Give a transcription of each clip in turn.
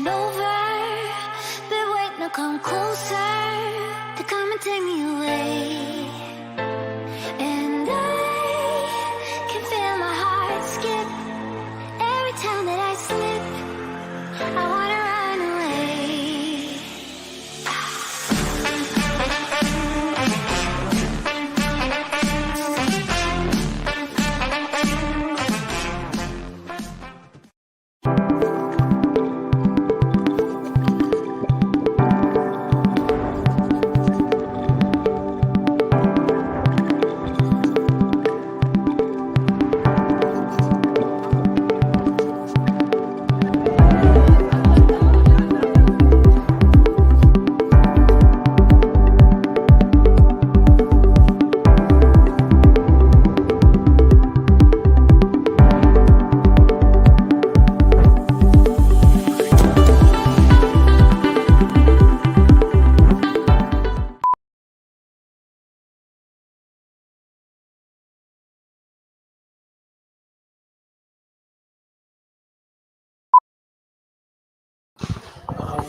ain't over. But wait, now come closer. To come and take me away. And I can feel my heart skip every time that I slip. I wanna run away.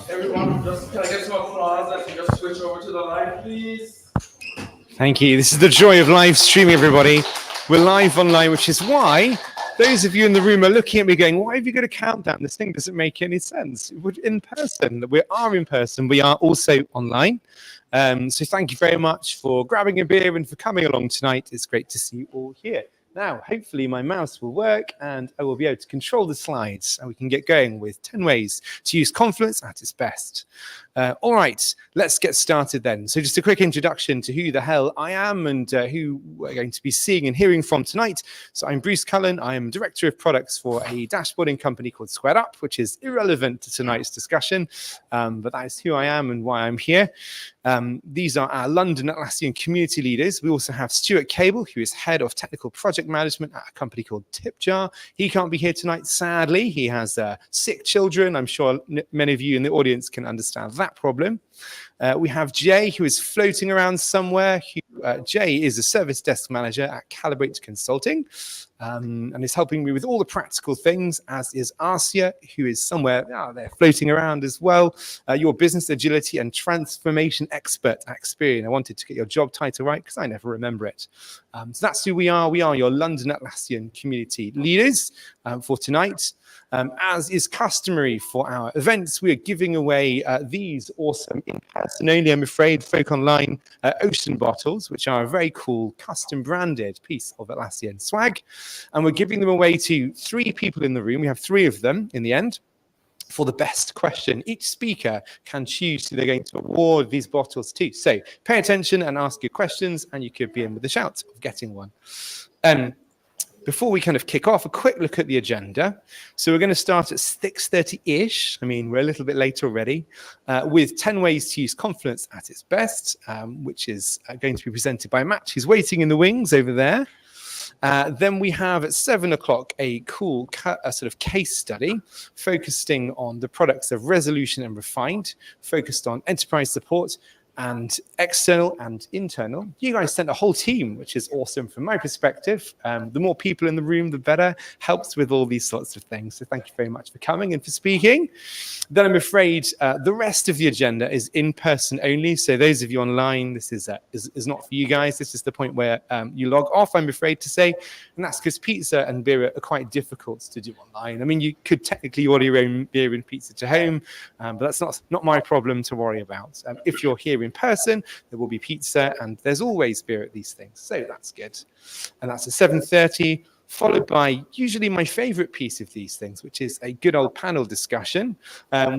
Everyone, just can I get some applause? I can just switch over to the live, please. Thank you. This is the joy of live streaming, everybody. We're live online, which is why those of you in the room are looking at me going, why have you got a countdown? This thing doesn't make any sense. We're in person. We are in person. We are also online. So thank you very much for grabbing a beer and for coming along tonight. It's great to see you all here. Now, hopefully my mouse will work and I will be able to control the slides and we can get going with 10 ways to use Confluence at its best. All right, let's get started then. So just a quick introduction to who the hell I am and who we're going to be seeing and hearing from tonight. So I'm Bruce Cullen. I am Director of Products for a dashboarding company called Squared Up, which is irrelevant to tonight's discussion, but that is who I am and why I'm here. These are our London Atlassian community leaders. We also have Stuart Cable, who is Head of Technical Project Management at a company called Tipjar. He can't be here tonight, sadly. He has sick children. I'm sure many of you in the audience can understand that problem. We have Jay, who is floating around somewhere. Jay is a service desk manager at Calibrate Consulting and is helping me with all the practical things, as is Arcia, who is somewhere there floating around as well. Your business agility and transformation expert at Experian. I wanted to get your job title right because I never remember it. So that's who we are. We are your London Atlassian community leaders for tonight. As is customary for our events, we are giving away these awesome in-person only, I'm afraid, folk online ocean bottles, which are a very cool custom branded piece of Atlassian swag. And we're giving them away to 3 people in the room. We have 3 of them in the end for the best question. Each speaker can choose who they're going to award these bottles to. So pay attention and ask your questions, and you could be in with a shout of getting one. Before we kind of kick off, a quick look at the agenda. So we're going to start at 6:30-ish. I mean, we're a little bit late already, with 10 ways to use Confluence at its best, which is going to be presented by Matt, who's waiting in the wings over there. Then we have at 7 o'clock a cool sort of case study focusing on the products of Resolution and Refined, focused on enterprise support and external and internal. You guys sent a whole team, which is awesome from my perspective. The more people in the room, the better. Helps with all these sorts of things. So thank you very much for coming and for speaking. Then I'm afraid the rest of the agenda is in person only. So those of you online, this is not for you guys. This is the point where you log off, I'm afraid to say. And that's because pizza and beer are quite difficult to do online. I mean, you could technically order your own beer and pizza to home, but that's not my problem to worry about. If you're here in person, there will be pizza and there's always beer at these things, so that's good. And that's at 7:30, followed by usually my favorite piece of these things, which is a good old panel discussion,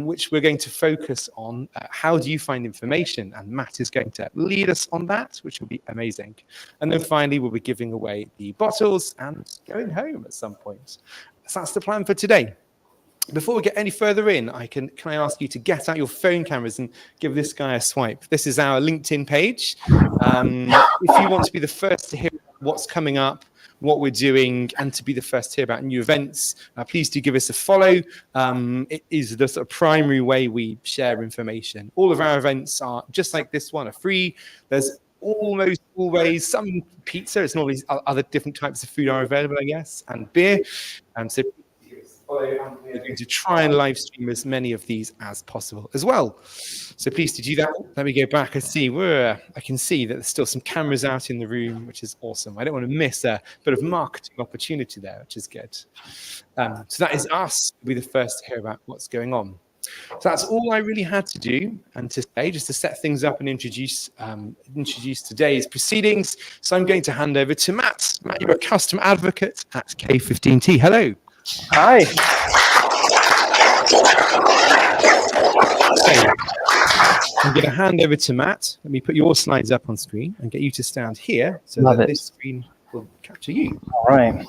which we're going to focus on how do you find information, and Matt is going to lead us on that, which will be amazing. And then finally we'll be giving away the bottles and going home at some point. So that's the plan for today. Before we get any further in, can I ask you to get out your phone cameras and give this guy a swipe? This is our LinkedIn page. If you want to be the first to hear what's coming up, what we're doing, and to be the first to hear about new events, please do give us a follow. It is the sort of primary way we share information. All of our events are, just like this one, are free. There's almost always some pizza. It's normally other different types of food are available, I guess, and beer. So We're going to try and live stream as many of these as possible as well. So please do that. Let me go back and see. I can see that there's still some cameras out in the room, which is awesome. I don't want to miss a bit of marketing opportunity there, which is good. So that is us. We'll be the first to hear about what's going on. So that's all I really had to do and to say, just to set things up and introduce today's proceedings. So I'm going to hand over to Matt. Matt, you're a customer advocate at K15T. Hello. Hi. So I'm going to hand over to Matt. Let me put your slides up on screen and get you to stand here so that this screen will capture you. All right.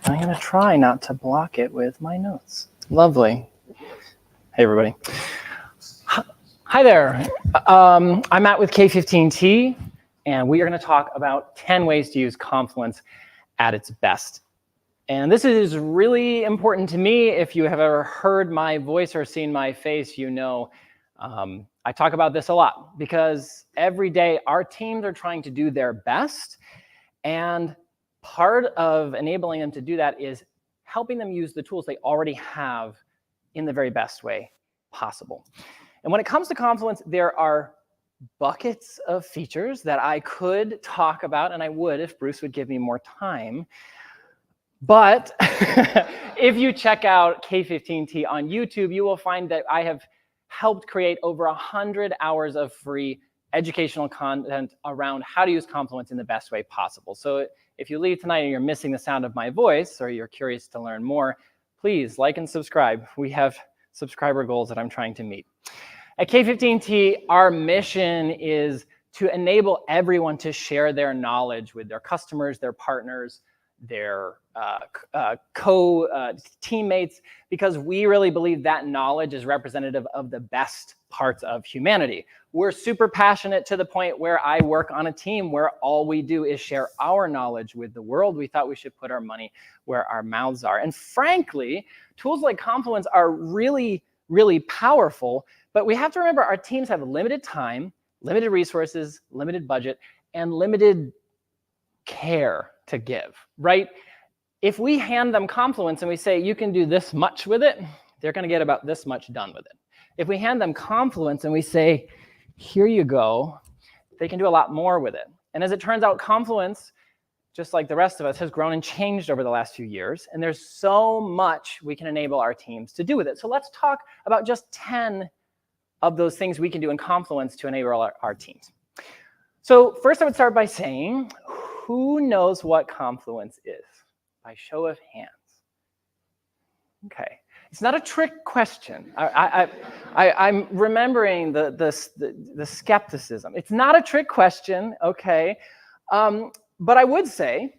I'm going to try not to block it with my notes. Lovely. Hey, everybody. Hi there. I'm Matt with K15T, and we are going to talk about 10 ways to use Confluence at its best. And this is really important to me. If you have ever heard my voice or seen my face, you know I talk about this a lot because every day our teams are trying to do their best. And part of enabling them to do that is helping them use the tools they already have in the very best way possible. And when it comes to Confluence, there are buckets of features that I could talk about, and I would if Bruce would give me more time. But if you check out K15T on YouTube, you will find that I have helped create over 100 hours of free educational content around how to use Confluence in the best way possible. So if you leave tonight and you're missing the sound of my voice, or you're curious to learn more, please like and subscribe. We have subscriber goals that I'm trying to meet. At K15T, our mission is to enable everyone to share their knowledge with their customers, their partners, their teammates, because we really believe that knowledge is representative of the best parts of humanity. We're super passionate to the point where I work on a team where all we do is share our knowledge with the world. We thought we should put our money where our mouths are. And frankly, tools like Confluence are really, really powerful, but we have to remember our teams have limited time, limited resources, limited budget, and limited care to give, right? If we hand them Confluence and we say, you can do this much with it, they're going to get about this much done with it. If we hand them Confluence and we say, here you go, they can do a lot more with it. And as it turns out, Confluence, just like the rest of us, has grown and changed over the last few years. And there's so much we can enable our teams to do with it. So let's talk about just 10 of those things we can do in Confluence to enable our teams. So first, I would start by saying, who knows what Confluence is? By show of hands. Okay. It's not a trick question. I'm remembering the skepticism. It's not a trick question, okay? But I would say,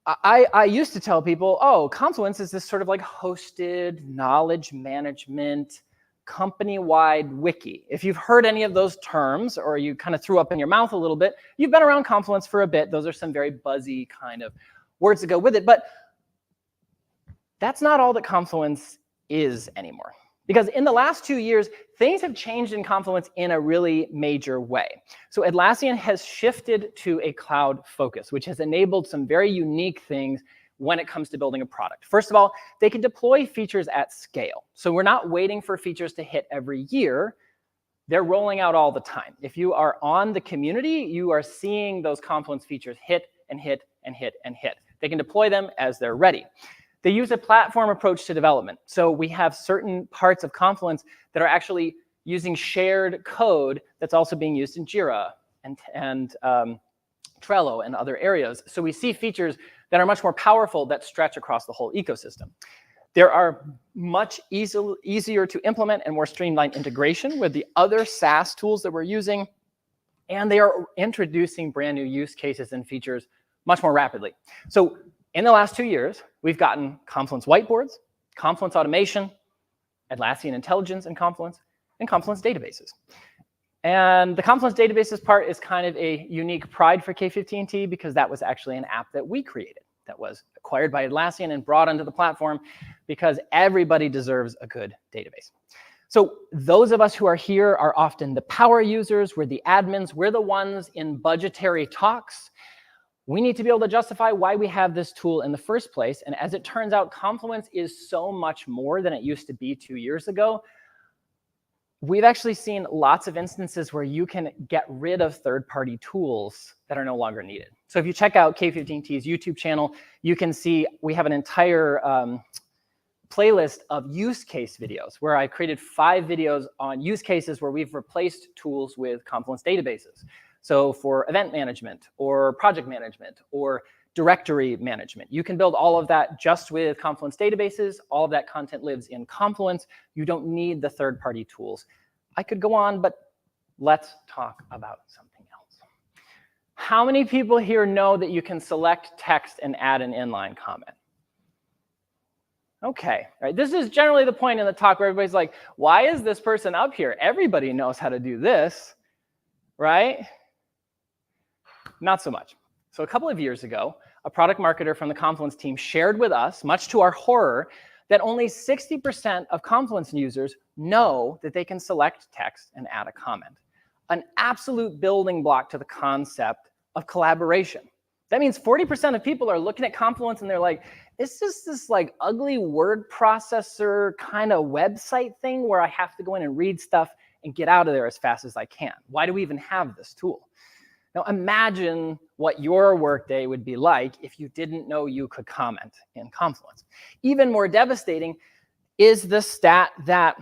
I used to tell people, oh, Confluence is this sort of like hosted knowledge management, company-wide wiki. If you've heard any of those terms, or you kind of threw up in your mouth a little bit, you've been around Confluence for a bit. Those are some very buzzy kind of words that go with it. But that's not all that Confluence is anymore. Because in the last 2 years, things have changed in Confluence in a really major way. So Atlassian has shifted to a cloud focus, which has enabled some very unique things when it comes to building a product. First of all, they can deploy features at scale. So we're not waiting for features to hit every year. They're rolling out all the time. If you are on the community, you are seeing those Confluence features hit and hit and hit and hit. They can deploy them as they're ready. They use a platform approach to development. So we have certain parts of Confluence that are actually using shared code that's also being used in Jira and Trello and other areas. So we see features that are much more powerful that stretch across the whole ecosystem. There are much easier to implement and more streamlined integration with the other SaaS tools that we're using. And they are introducing brand new use cases and features much more rapidly. So in the last 2 years, we've gotten Confluence whiteboards, Confluence automation, Atlassian Intelligence in Confluence, and Confluence databases. And the Confluence databases part is kind of a unique pride for K15T because that was actually an app that we created that was acquired by Atlassian and brought onto the platform because everybody deserves a good database. So those of us who are here are often the power users, we're the admins, we're the ones in budgetary talks. We need to be able to justify why we have this tool in the first place. And as it turns out, Confluence is so much more than it used to be 2 years ago. We've actually seen lots of instances where you can get rid of third-party tools that are no longer needed. So if you check out K15T's YouTube channel, you can see we have an entire playlist of use case videos where I created 5 videos on use cases where we've replaced tools with Confluence databases. So for event management or project management or directory management, you can build all of that just with Confluence databases. All of that content lives in Confluence. You don't need the third-party tools. I could go on, but let's talk about something else. How many people here know that you can select text and add an inline comment? Okay, right. This is generally the point in the talk where everybody's like, why is this person up here? Everybody knows how to do this, right? Not so much. So a couple of years ago, a product marketer from the Confluence team shared with us, much to our horror, that only 60% of Confluence users know that they can select text and add a comment. An absolute building block to the concept of collaboration. That means 40% of people are looking at Confluence and they're like, it's just this like ugly word processor kind of website thing where I have to go in and read stuff and get out of there as fast as I can. Why do we even have this tool? Now imagine what your workday would be like if you didn't know you could comment in Confluence. Even more devastating is the stat that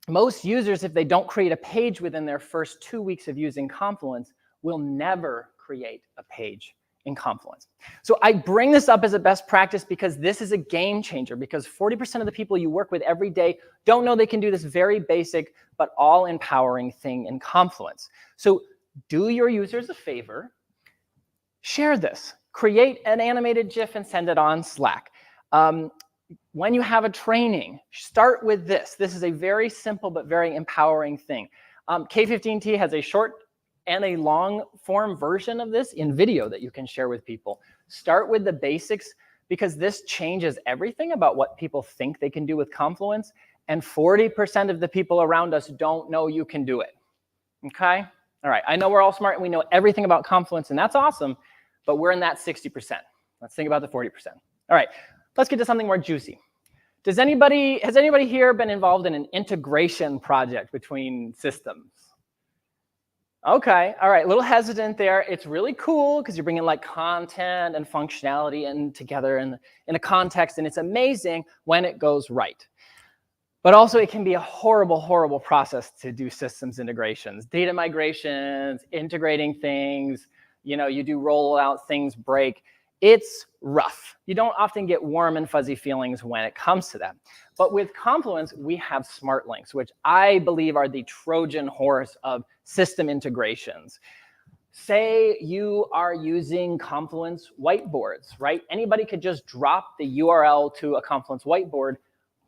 most users, if they don't create a page within their first 2 weeks of using Confluence, will never create a page in Confluence. So I bring this up as a best practice because this is a game changer, because 40% of the people you work with every day don't know they can do this very basic but all empowering thing in Confluence. So do your users a favor, share this, create an animated GIF and send it on Slack. When you have a training, start with this. This is a very simple but very empowering thing. K15T has a short and a long form version of this in video that you can share with people. Start with the basics because this changes everything about what people think they can do with Confluence. And 40% of the people around us don't know you can do it. Okay? All right, I know we're all smart and we know everything about Confluence, and that's awesome, but we're in that 60%. Let's think about the 40%. All right, let's get to something more juicy. Has anybody here been involved in an integration project between systems? Okay, all right, a little hesitant there. It's really cool because you're bringing like content and functionality in together in a context, and it's amazing when it goes right. But also it can be a horrible, horrible process to do systems integrations, data migrations, integrating things, you do rollout, things break. It's rough. You don't often get warm and fuzzy feelings when it comes to that. But with Confluence, we have smart links, which I believe are the Trojan horse of system integrations. Say you are using Confluence whiteboards, right? Anybody could just drop the URL to a Confluence whiteboard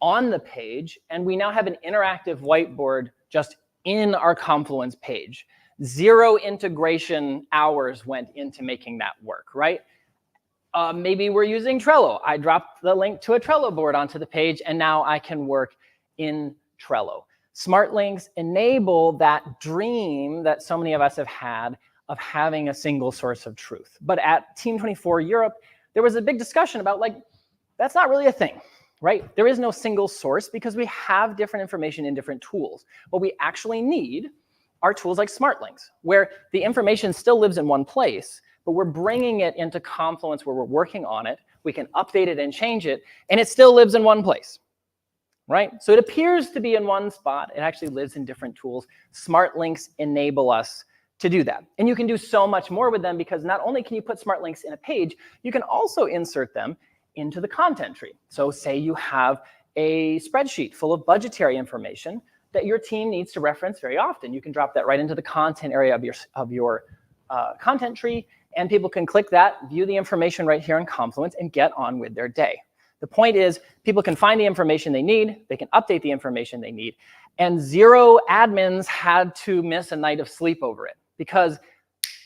on the page, and we now have an interactive whiteboard just in our Confluence page. 0 integration hours went into making that work, right? Maybe we're using Trello. I dropped the link to a Trello board onto the page, and now I can work in Trello. Smart links enable that dream that so many of us have had of having a single source of truth. But at Team 24 Europe, there was a big discussion about that's not really a thing. Right? There is no single source because we have different information in different tools. What we actually need are tools like smart links, where the information still lives in one place, but we're bringing it into Confluence where we're working on it. We can update it and change it, and it still lives in one place. Right? So it appears to be in one spot. It actually lives in different tools. Smart links enable us to do that. And you can do so much more with them because not only can you put smart links in a page, you can also insert them into the content tree. So say you have a spreadsheet full of budgetary information that your team needs to reference very often. You can drop that right into the content area of your content tree, and people can click that, view the information right here in Confluence, and get on with their day. The point is, people can find the information they need, they can update the information they need, and 0 admins had to miss a night of sleep over it because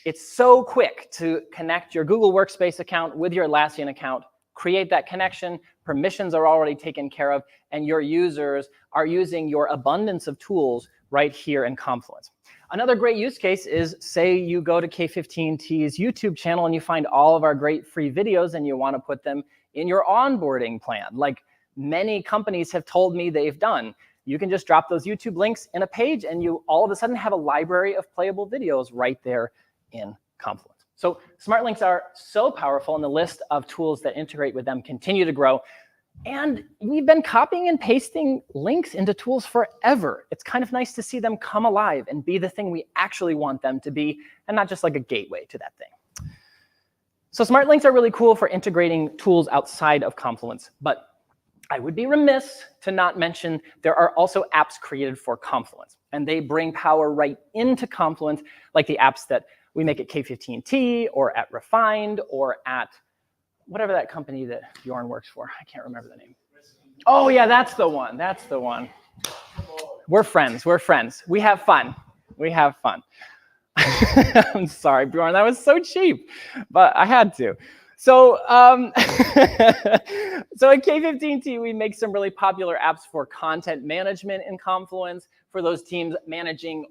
it's so quick to connect your Google Workspace account with your Atlassian account create that connection, permissions are already taken care of, and your users are using your abundance of tools right here in Confluence. Another great use case is, say you go to K15T's YouTube channel and you find all of our great free videos and you want to put them in your onboarding plan, like many companies have told me they've done. You can just drop those YouTube links in a page and you all of a sudden have a library of playable videos right there in Confluence. So smart links are so powerful, and the list of tools that integrate with them continue to grow. And we've been copying and pasting links into tools forever. It's kind of nice to see them come alive and be the thing we actually want them to be, and not just like a gateway to that thing. So smart links are really cool for integrating tools outside of Confluence, but I would be remiss to not mention there are also apps created for Confluence, and they bring power right into Confluence, like the apps that we make at K15T or at Refined or at whatever that company that Bjorn works for. I can't remember the name. Oh yeah, that's the one. That's the one. We're friends. We're friends. We have fun. We have fun. I'm sorry, Bjorn. That was so cheap, but I had to. So, so at K15T, we make some really popular apps for content management in Confluence, for those teams managing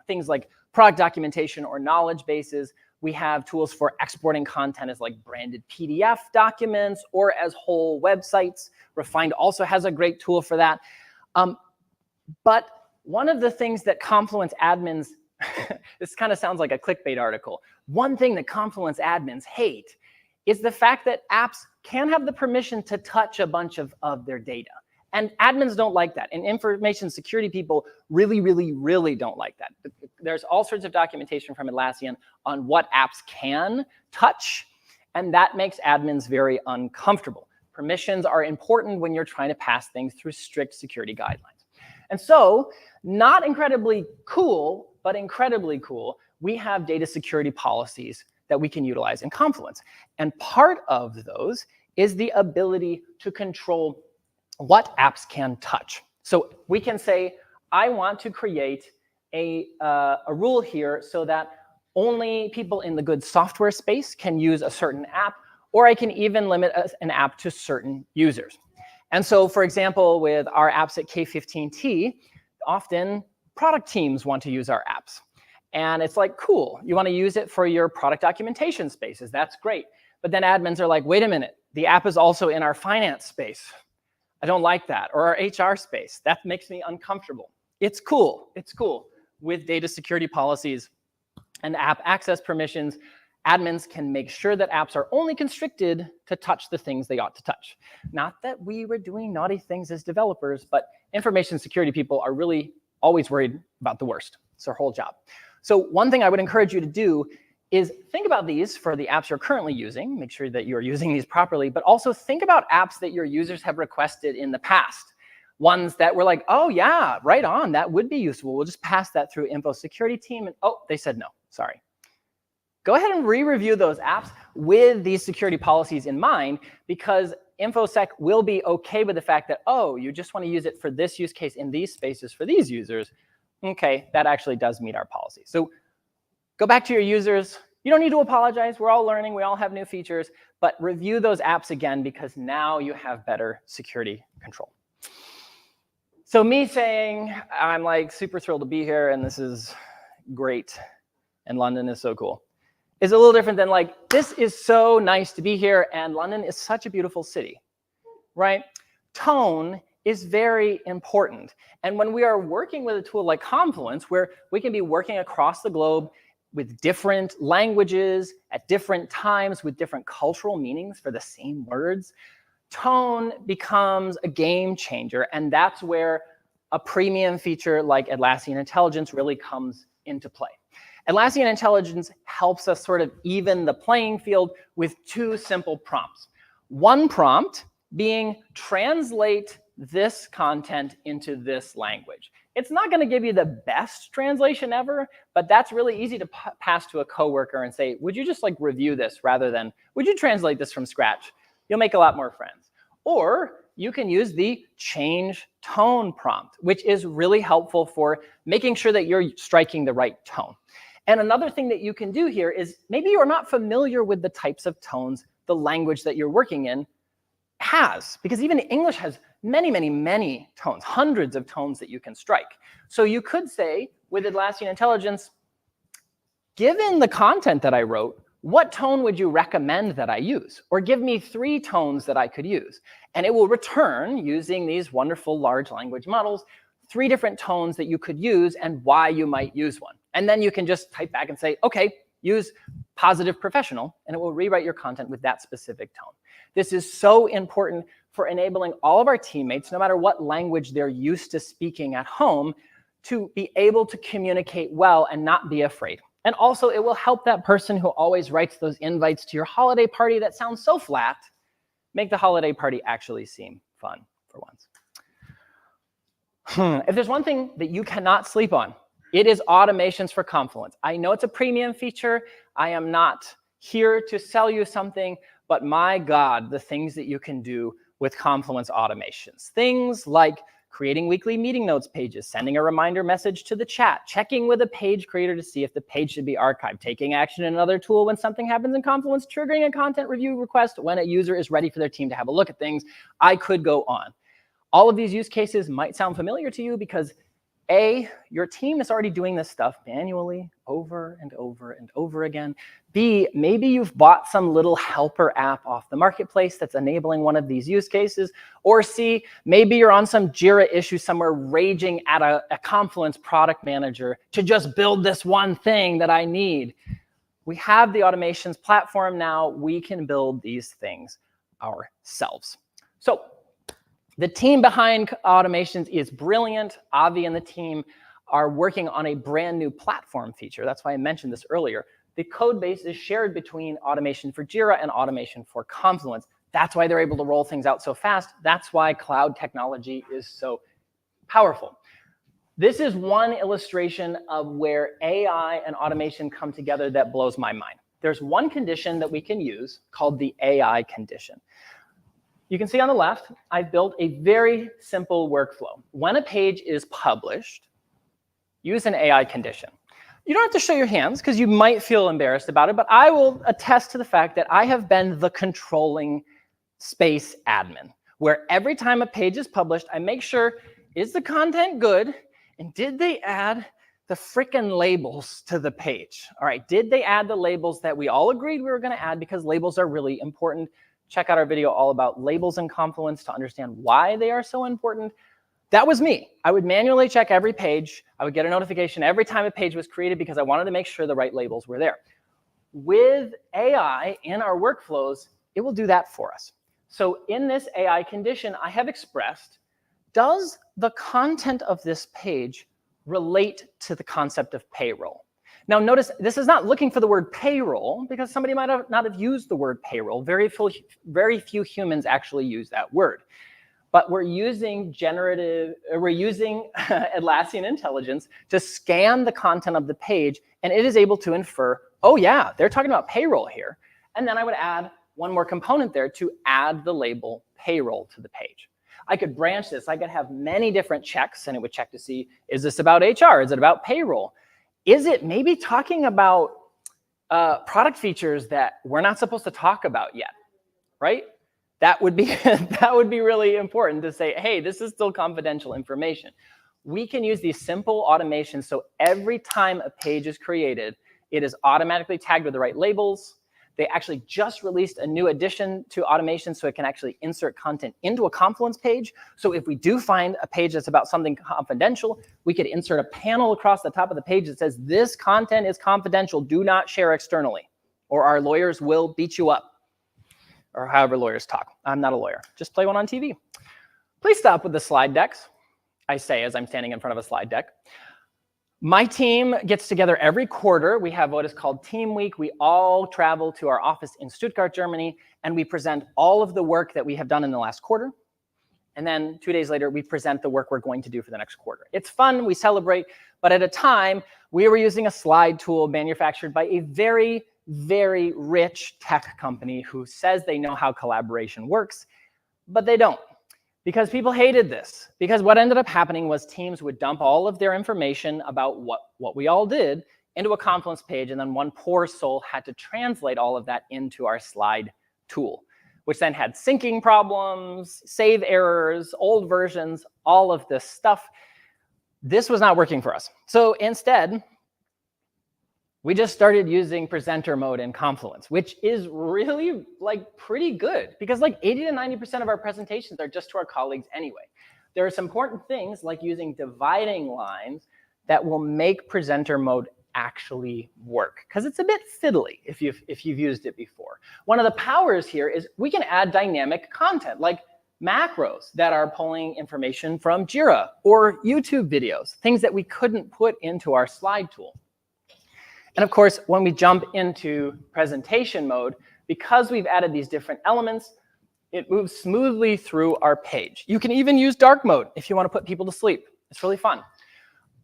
things like product documentation or knowledge bases. We have tools for exporting content as like branded PDF documents or as whole websites. Refined also has a great tool for that. But one of the things that Confluence admins, this kind of sounds like a clickbait article. One thing that Confluence admins hate is the fact that apps can have the permission to touch a bunch of their data. And admins don't like that. And information security people really, really, really don't like that. There's all sorts of documentation from Atlassian on what apps can touch, and that makes admins very uncomfortable. Permissions are important when you're trying to pass things through strict security guidelines. And so, not incredibly cool, but incredibly cool, we have data security policies that we can utilize in Confluence. And part of those is the ability to control what apps can touch. So we can say, I want to create a rule here so that only people in the good software space can use a certain app, or I can even limit an app to certain users. And so, for example, with our apps at K15T, often product teams want to use our apps. And it's like, cool, you want to use it for your product documentation spaces. That's great. But then admins are like, wait a minute, the app is also in our finance space. I don't like that. Or our HR space. That makes me uncomfortable. It's cool. It's cool. With data security policies and app access permissions, admins can make sure that apps are only constricted to touch the things they ought to touch. Not that we were doing naughty things as developers, but information security people are really always worried about the worst. It's their whole job. So one thing I would encourage you to do is think about these for the apps you're currently using. Make sure that you're using these properly, but also think about apps that your users have requested in the past. Ones that were like, oh yeah, right on, that would be useful. We'll just pass that through info security team. And oh, they said no, sorry. Go ahead and re-review those apps with these security policies in mind, because InfoSec will be okay with the fact that, oh, you just want to use it for this use case in these spaces for these users. Okay, that actually does meet our policy. So go back to your users. You don't need to apologize. We're all learning. We all have new features. But review those apps again, because now you have better security control. So me saying I'm like super thrilled to be here and this is great and London is so cool is a little different than like, this is so nice to be here and London is such a beautiful city, right? Tone is very important. And when we are working with a tool like Confluence, where we can be working across the globe with different languages at different times with different cultural meanings for the same words, tone becomes a game changer. And that's where a premium feature like Atlassian Intelligence really comes into play. Atlassian Intelligence helps us sort of even the playing field with two simple prompts. One prompt being translate this content into this language. It's not going to give you the best translation ever, but that's really easy to pass to a coworker and say, would you just like review this rather than, would you translate this from scratch? You'll make a lot more friends. Or you can use the change tone prompt, which is really helpful for making sure that you're striking the right tone. And another thing that you can do here is maybe you're not familiar with the types of tones, the language that you're working in. has, because even English has many, many, many tones, hundreds of tones that you can strike. So you could say with Atlassian Intelligence, given the content that I wrote, what tone would you recommend that I use? Or give me 3 tones that I could use. And it will return, using these wonderful large language models, 3 different tones that you could use and why you might use one. And then you can just type back and say, OK, use positive professional, and it will rewrite your content with that specific tone. This is so important for enabling all of our teammates, no matter what language they're used to speaking at home, to be able to communicate well and not be afraid. And also, it will help that person who always writes those invites to your holiday party that sounds so flat, make the holiday party actually seem fun for once. If there's one thing that you cannot sleep on, it is automations for Confluence. I know it's a premium feature. I am not here to sell you something, but my God, the things that you can do with Confluence automations. Things like creating weekly meeting notes pages, sending a reminder message to the chat, checking with a page creator to see if the page should be archived, taking action in another tool when something happens in Confluence, triggering a content review request when a user is ready for their team to have a look at things. I could go on. All of these use cases might sound familiar to you because A, your team is already doing this stuff manually over and over and over again. B, maybe you've bought some little helper app off the marketplace that's enabling one of these use cases. Or C, maybe you're on some Jira issue somewhere raging at a Confluence product manager to just build this one thing that I need. We have the automations platform now. We can build these things ourselves. So the team behind automations is brilliant. Avi and the team are working on a brand new platform feature. That's why I mentioned this earlier. The code base is shared between automation for Jira and automation for Confluence. That's why they're able to roll things out so fast. That's why cloud technology is so powerful. This is one illustration of where AI and automation come together that blows my mind. There's one condition that we can use called the AI condition. You can see on the left, I've built a very simple workflow. When a page is published, use an AI condition. You don't have to show your hands because you might feel embarrassed about it, but I will attest to the fact that I have been the controlling space admin, where every time a page is published, I make sure, is the content good? And did they add the frickin' labels to the page? All right, did they add the labels that we all agreed we were going to add because labels are really important? Check out our video all about labels in Confluence to understand why they are so important. That was me. I would manually check every page. I would get a notification every time a page was created because I wanted to make sure the right labels were there. With AI in our workflows, it will do that for us. So in this AI condition, I have expressed, does the content of this page relate to the concept of payroll? Now notice, this is not looking for the word payroll because somebody might not have used the word payroll. Very few humans actually use that word. But we're using Atlassian Intelligence to scan the content of the page, and it is able to infer, oh yeah, they're talking about payroll here. And then I would add one more component there to add the label payroll to the page. I could branch this. I could have many different checks, and it would check to see, is this about HR? Is it about payroll? Is it maybe talking about product features that we're not supposed to talk about yet, right? That would be really important to say, hey, this is still confidential information. We can use these simple automations so every time a page is created, it is automatically tagged with the right labels. They actually just released a new addition to automation so it can actually insert content into a Confluence page. So if we do find a page that's about something confidential, we could insert a panel across the top of the page that says, this content is confidential, do not share externally, or our lawyers will beat you up, or however lawyers talk. I'm not a lawyer, just play one on TV. Please stop with the slide decks, I say as I'm standing in front of a slide deck. My team gets together every quarter. We have what is called Team Week. We all travel to our office in Stuttgart, Germany, and we present all of the work that we have done in the last quarter. And then 2 days later, we present the work we're going to do for the next quarter. It's fun, we celebrate, but at a time, we were using a slide tool manufactured by a very, very rich tech company who says they know how collaboration works, but they don't. Because people hated this. Because what ended up happening was teams would dump all of their information about what we all did into a Confluence page, and then one poor soul had to translate all of that into our slide tool. which then had syncing problems, save errors, old versions, all of this stuff. This was not working for us. So instead, we just started using presenter mode in Confluence, which is really like pretty good because like 80 to 90% of our presentations are just to our colleagues anyway. There are some important things like using dividing lines that will make presenter mode actually work because it's a bit fiddly if you've used it before. One of the powers here is we can add dynamic content like macros that are pulling information from Jira or YouTube videos, things that we couldn't put into our slide tool. And of course, when we jump into presentation mode, because we've added these different elements, it moves smoothly through our page. You can even use dark mode if you want to put people to sleep. It's really fun.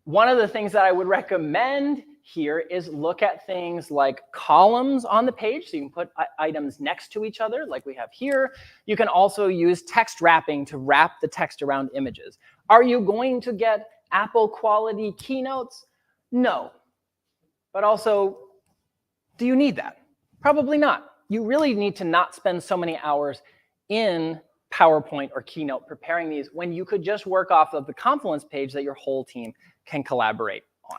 One of the things that I would recommend here is look at things like columns on the page. So you can put items next to each other like we have here. You can also use text wrapping to wrap the text around images. Are you going to get Apple quality keynotes? No. But also, do you need that? Probably not. You really need to not spend so many hours in PowerPoint or Keynote preparing these when you could just work off of the Confluence page that your whole team can collaborate on.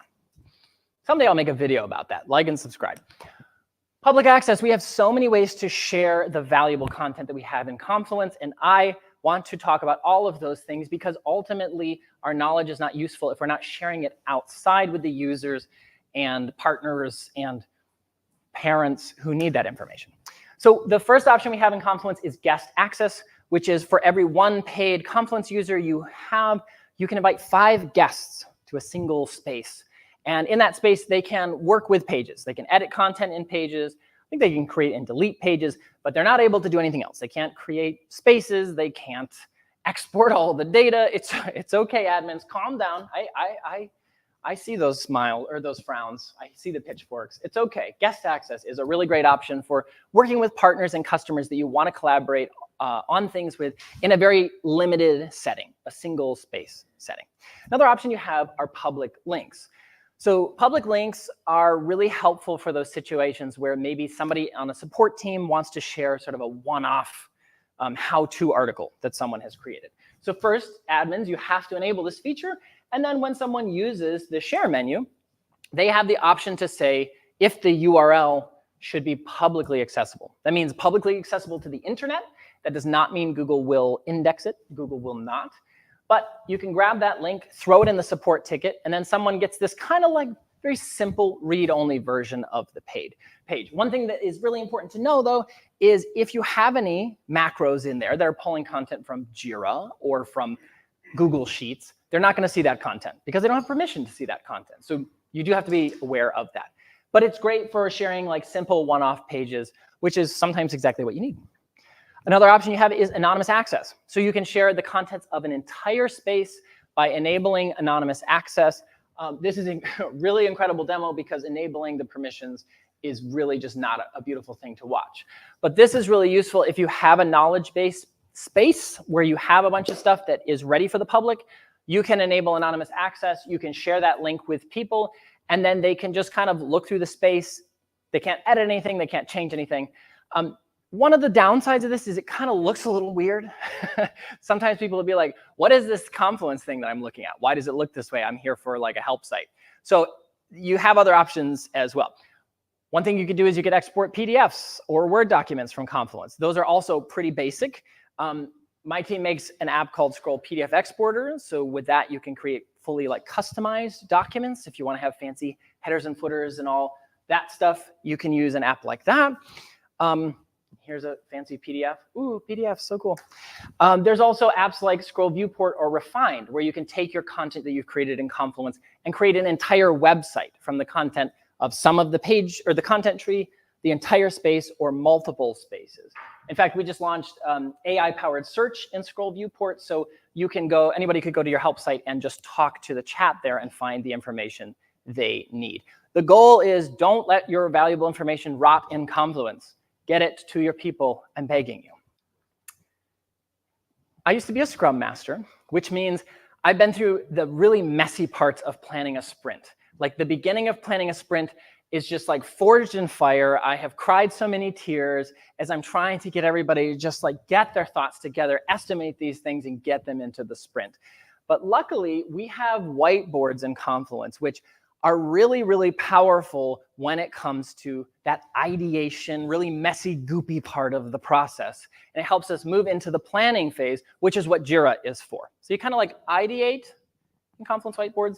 Someday I'll make a video about that. Like and subscribe. Public access, we have so many ways to share the valuable content that we have in Confluence, and I want to talk about all of those things because ultimately our knowledge is not useful if we're not sharing it outside with the users and partners and parents who need that information. So the first option we have in Confluence is guest access, which is for every one paid Confluence user you have, you can invite 5 guests to a single space. And in that space, they can work with pages. They can edit content in pages. I think they can create and delete pages, but they're not able to do anything else. They can't create spaces. They can't export all the data. It's okay, admins, calm down. I see those smiles or those frowns. I see the pitchforks. It's okay. Guest access is a really great option for working with partners and customers that you want to collaborate on things with in a very limited setting, a single space setting. Another option you have are public links. So public links are really helpful for those situations where maybe somebody on a support team wants to share sort of a one-off how-to article that someone has created. So first, admins, you have to enable this feature. And then when someone uses the share menu, they have the option to say if the URL should be publicly accessible. That means publicly accessible to the internet. That does not mean Google will index it. Google will not. But you can grab that link, throw it in the support ticket, and then someone gets this kind of like very simple read-only version of the page. One thing that is really important to know, though, is if you have any macros in there that are pulling content from Jira or from Google Sheets, they're not going to see that content because they don't have permission to see that content. So you do have to be aware of that. But it's great for sharing like simple one-off pages, which is sometimes exactly what you need. Another option you have is anonymous access. So you can share the contents of an entire space by enabling anonymous access. This is a really incredible demo because enabling the permissions is really just not a beautiful thing to watch. But this is really useful if you have a knowledge base space where you have a bunch of stuff that is ready for the public. You can enable anonymous access. You can share that link with people, and then they can just kind of look through the space. They can't edit anything. They can't change anything. One of the downsides of this is it kind of looks a little weird. Sometimes people will be like, what is this Confluence thing that I'm looking at? Why does it look this way? I'm here for like a help site. So you have other options as well. One thing you could do is you could export PDFs or Word documents from Confluence. Those are also pretty basic. My team makes an app called Scroll PDF Exporter. So with that, you can create fully like customized documents. If you want to have fancy headers and footers and all that stuff, you can use an app like that. Here's a fancy PDF. Ooh, PDF, so cool. There's also apps like Scroll Viewport or Refined, where you can take your content that you've created in Confluence and create an entire website from the content of some of the page or the content tree, the entire space, or multiple spaces. In fact, we just launched AI-powered search in Scroll Viewport, so you can go, anybody could go to your help site and just talk to the chat there and find the information they need. The goal is don't let your valuable information rot in Confluence. Get it to your people, I'm begging you. I used to be a Scrum Master, which means I've been through the really messy parts of planning a sprint. Like the beginning of planning a sprint is just like forged in fire. I have cried so many tears as I'm trying to get everybody to just like get their thoughts together, estimate these things, and get them into the sprint. But luckily, we have whiteboards in Confluence, which are really, really powerful when it comes to that ideation, really messy, goopy part of the process. And it helps us move into the planning phase, which is what Jira is for. So you kind of like ideate in Confluence whiteboards,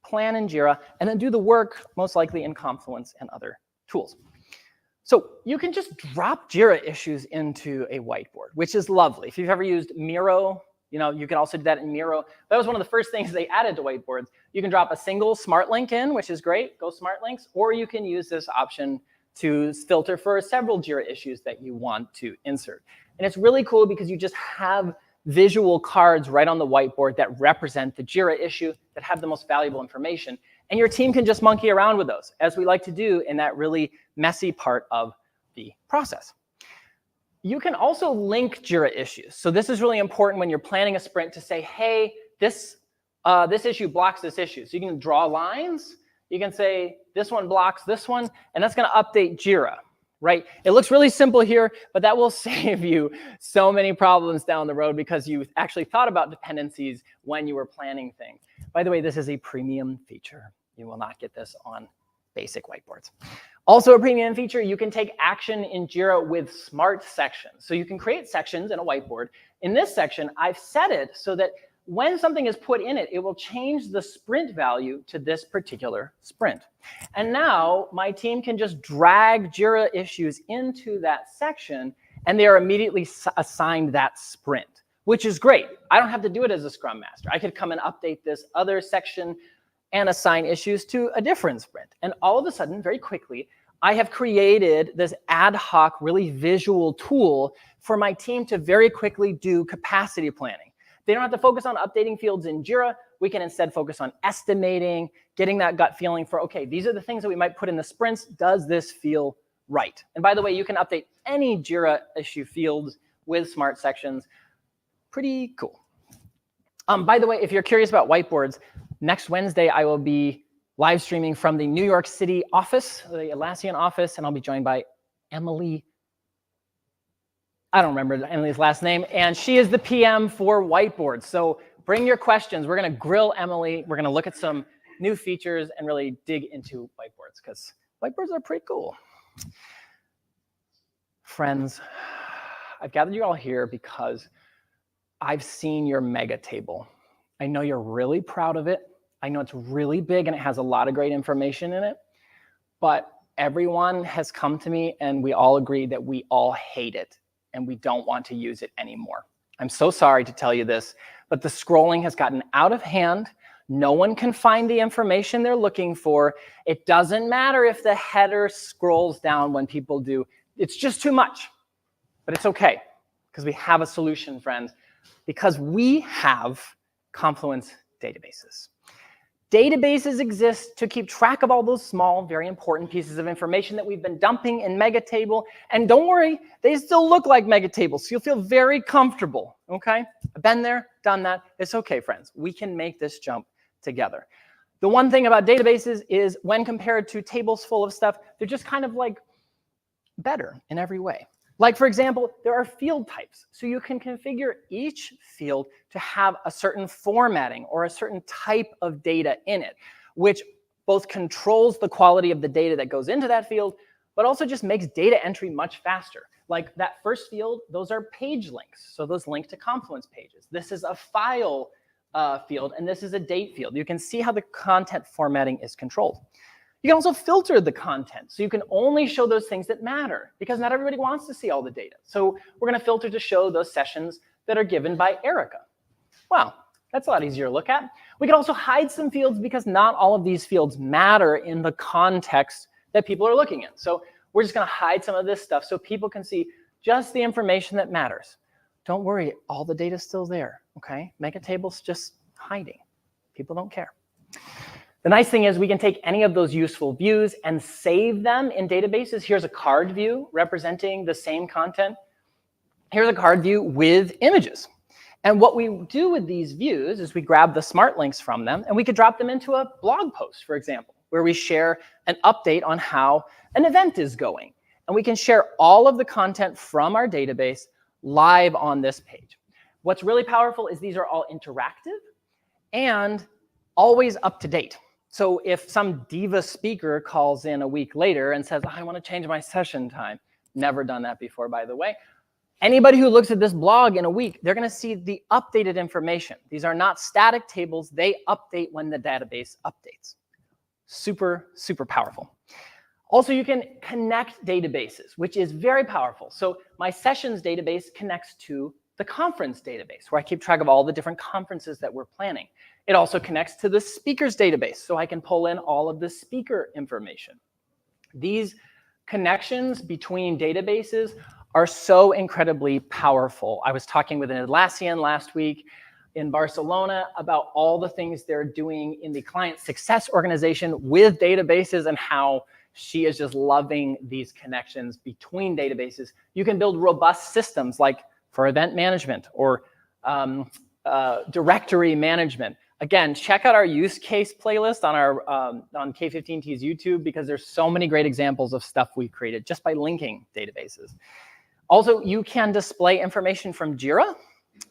plan in Jira, and then do the work most likely in Confluence and other tools. So you can just drop Jira issues into a whiteboard, which is lovely. If you've ever used Miro, you can also do that in Miro. That was one of the first things they added to whiteboards. You can drop a single smart link in, which is great, go smart links, or you can use this option to filter for several Jira issues that you want to insert. And it's really cool because you just have visual cards right on the whiteboard that represent the Jira issue, that have the most valuable information. And your team can just monkey around with those, as we like to do in that really messy part of the process. You can also link Jira issues. So this is really important when you're planning a sprint to say, hey, this issue blocks this issue. So you can draw lines. You can say, this one blocks this one, and that's going to update Jira. Right? It looks really simple here, but that will save you so many problems down the road because you actually thought about dependencies when you were planning things. By the way, this is a premium feature. You will not get this on basic whiteboards. Also a premium feature, you can take action in Jira with smart sections. So you can create sections in a whiteboard. In this section, I've set it so that when something is put in it, it will change the sprint value to this particular sprint. And now my team can just drag Jira issues into that section, and they are immediately assigned that sprint, which is great. I don't have to do it as a Scrum Master. I could come and update this other section and assign issues to a different sprint. And all of a sudden, very quickly, I have created this ad hoc, really visual tool for my team to very quickly do capacity planning. They don't have to focus on updating fields in Jira. We can instead focus on estimating, getting that gut feeling for, okay, these are the things that we might put in the sprints. Does this feel right? And by the way, you can update any Jira issue fields with smart sections. Pretty cool. By the way, if you're curious about whiteboards, next Wednesday I will be live streaming from the New York City office, the Atlassian office, and I'll be joined by Emily. I don't remember Emily's last name, and she is the PM for whiteboards. So bring your questions. We're going to grill Emily. We're going to look at some new features and really dig into whiteboards because whiteboards are pretty cool. Friends, I've gathered you all here because I've seen your mega table. I know you're really proud of it. I know it's really big and it has a lot of great information in it, but everyone has come to me and we all agree that we all hate it and we don't want to use it anymore. I'm so sorry to tell you this, but the scrolling has gotten out of hand. No one can find the information they're looking for. It doesn't matter if the header scrolls down when people do. It's just too much, but it's okay because we have a solution, friends, because we have Confluence databases. Databases exist to keep track of all those small, very important pieces of information that we've been dumping in Megatable. And don't worry, they still look like Megatables, so you'll feel very comfortable, okay? I've been there, done that. It's okay, friends. We can make this jump together. The one thing about databases is when compared to tables full of stuff, they're just kind of like better in every way. Like, for example, there are field types. So you can configure each field to have a certain formatting or a certain type of data in it, which both controls the quality of the data that goes into that field, but also just makes data entry much faster. Like that first field, those are page links. So those link to Confluence pages. This is a file field, and this is a date field. You can see how the content formatting is controlled. You can also filter the content, so you can only show those things that matter, because not everybody wants to see all the data. So we're going to filter to show those sessions that are given by Erica. Wow, that's a lot easier to look at. We can also hide some fields because not all of these fields matter in the context that people are looking in. So we're just going to hide some of this stuff so people can see just the information that matters. Don't worry, all the data's still there, okay? Megatable's just hiding. People don't care. The nice thing is we can take any of those useful views and save them in databases. Here's a card view representing the same content. Here's a card view with images. And what we do with these views is we grab the smart links from them and we could drop them into a blog post, for example. where we share an update on how an event is going. And we can share all of the content from our database live on this page. What's really powerful is these are all interactive and always up to date. So if some diva speaker calls in a week later and says, I want to change my session time, never done that before, by the way, anybody who looks at this blog in a week, they're going to see the updated information. These are not static tables. They update when the database updates. Super, super powerful. Also, you can connect databases, which is very powerful. So my sessions database connects to the conference database, where I keep track of all the different conferences that we're planning. It also connects to the speakers database, so I can pull in all of the speaker information. These connections between databases are so incredibly powerful. I was talking with an Atlassian last week in Barcelona about all the things they're doing in the client success organization with databases and how she is just loving these connections between databases. You can build robust systems like for event management or directory management. Again, check out our use case playlist on our on K15T's YouTube, because there's so many great examples of stuff we've created just by linking databases. Also, you can display information from Jira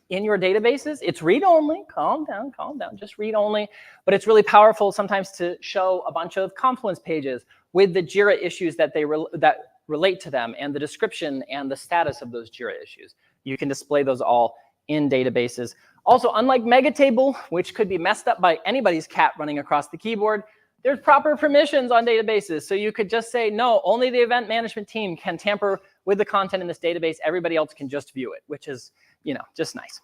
in your databases. It's read-only. Calm down, just read-only. But it's really powerful sometimes to show a bunch of Confluence pages with the Jira issues that relate to them and the description and the status of those Jira issues. You can display those all in databases. Also, unlike Megatable, which could be messed up by anybody's cat running across the keyboard, there's proper permissions on databases. So you could just say, no, only the event management team can tamper with the content in this database. Everybody else can just view it, which is, just nice.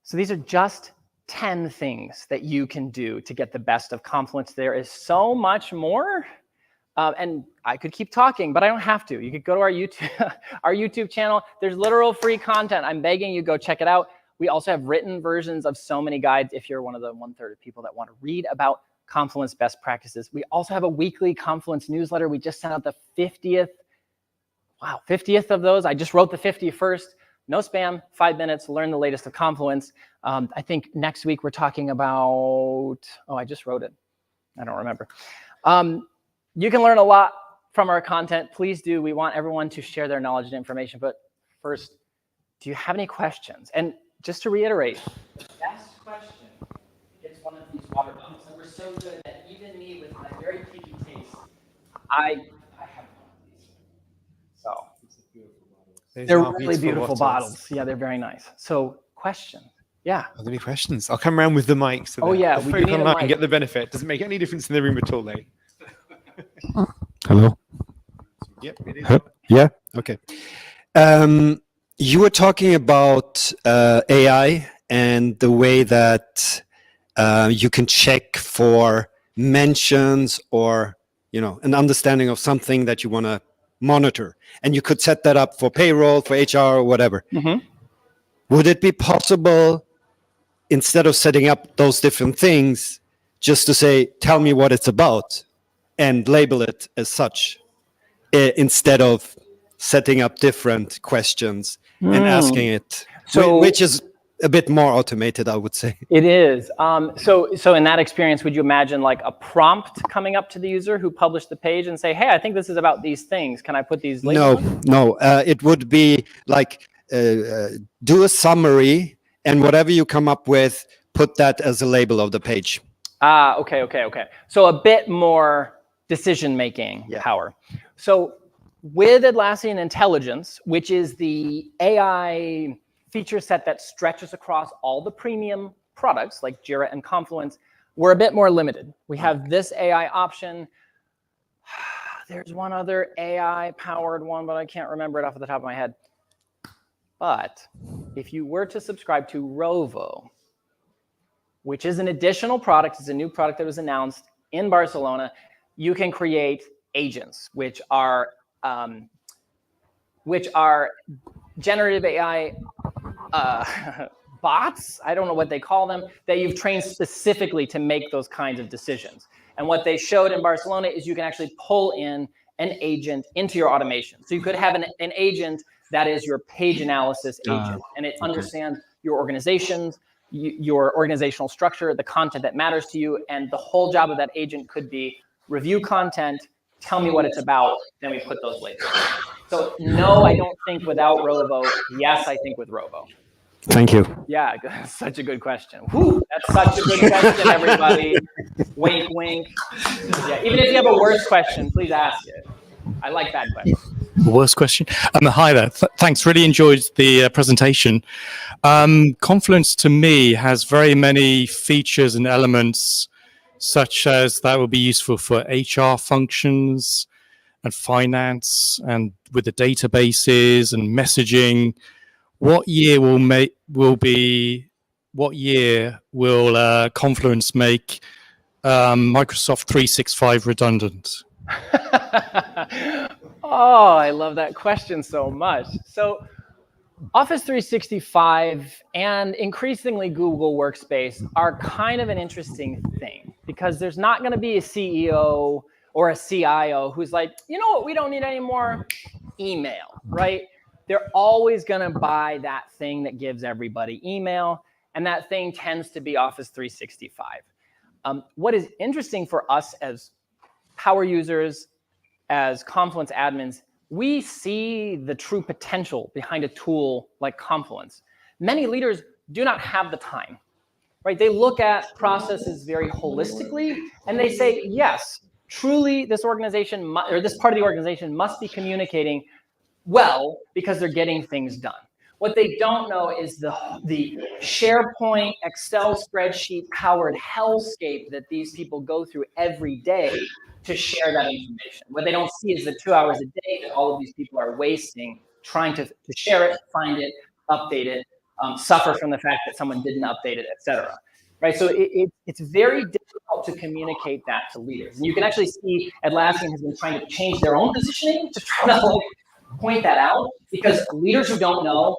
So these are just 10 things that you can do to get the best of Confluence. There is so much more. And I could keep talking, but I don't have to. You could go to our YouTube channel. There's literal free content. I'm begging you, go check it out. We also have written versions of so many guides if you're one of the 1/3 of people that want to read about Confluence best practices. We also have a weekly Confluence newsletter. We just sent out the 50th. Wow, 50th of those. I just wrote the 51st. No spam, 5 minutes, learn the latest of Confluence. I think next week we're talking about, I just wrote it. I don't remember. You can learn a lot from our content. Please do. We want everyone to share their knowledge and information. But first, do you have any questions? And just to reiterate, the best question gets one of these water bottles. And we're so good that even me with my very picky taste, I have one of these. So they're really beautiful bottles. Yeah, they're very nice. So question. Yeah. Are there any questions? I'll come around with the mic. So yeah, we do online and get the benefit. Doesn't make any difference in the room at all, though. Hello. Yep, it is. Yeah. Okay. You were talking about AI and the way that you can check for mentions or an understanding of something that you want to monitor, and you could set that up for payroll, for HR, or whatever. Mm-hmm. Would it be possible, instead of setting up those different things, just to say, "Tell me what it's about," and label it as such, instead of setting up different questions and asking it, which is a bit more automated, I would say. It is. So in that experience, would you imagine like a prompt coming up to the user who published the page and say, hey, I think this is about these things. Can I put these labels? No. It would be like, do a summary, and whatever you come up with, put that as a label of the page. Okay. So a bit more decision-making power. So with Atlassian Intelligence, which is the AI feature set that stretches across all the premium products like Jira and Confluence, we're a bit more limited. We have this AI option. There's one other AI-powered one, but I can't remember it off the top of my head. But if you were to subscribe to Rovo, which is an additional product, it's a new product that was announced in Barcelona, you can create agents, which are generative AI bots, I don't know what they call them, that you've trained specifically to make those kinds of decisions. And what they showed in Barcelona is you can actually pull in an agent into your automation. So you could have an agent that is your page analysis agent, and it understands your organization's your organizational structure, the content that matters to you, and the whole job of that agent could be review content, tell me what it's about, then we put those labels. So no, I don't think without Rovo. Yes, I think with Rovo. Thank you. Yeah, such a good question. Whew, that's such a good question, everybody. Wink, wink. Yeah, even if you have a worse question, please ask it. I like bad questions. Worst question. Hi there. Thanks. Really enjoyed the presentation. Confluence to me has very many features and elements, such as that will be useful for HR functions and finance, and with the databases and messaging. What year will Confluence make Microsoft 365 redundant? Oh, I love that question so much. So Office 365 and increasingly Google Workspace are kind of an interesting thing, because there's not going to be a CEO or a CIO who's like, you know what, we don't need any more email, right? They're always going to buy that thing that gives everybody email, and that thing tends to be Office 365. What is interesting for us as power users, as Confluence admins, we see the true potential behind a tool like Confluence. Many leaders do not have the time, right? They look at processes very holistically, and they say, yes, truly this organization, or this part of the organization must be communicating well because they're getting things done. What they don't know is the SharePoint, Excel spreadsheet powered hellscape that these people go through every day to share that information. What they don't see is the 2 hours a day that all of these people are wasting trying to share it, find it, update it, suffer from the fact that someone didn't update it, et cetera. Right? So it's very difficult to communicate that to leaders. And you can actually see Atlassian has been trying to change their own positioning to try to point that out, because leaders who don't know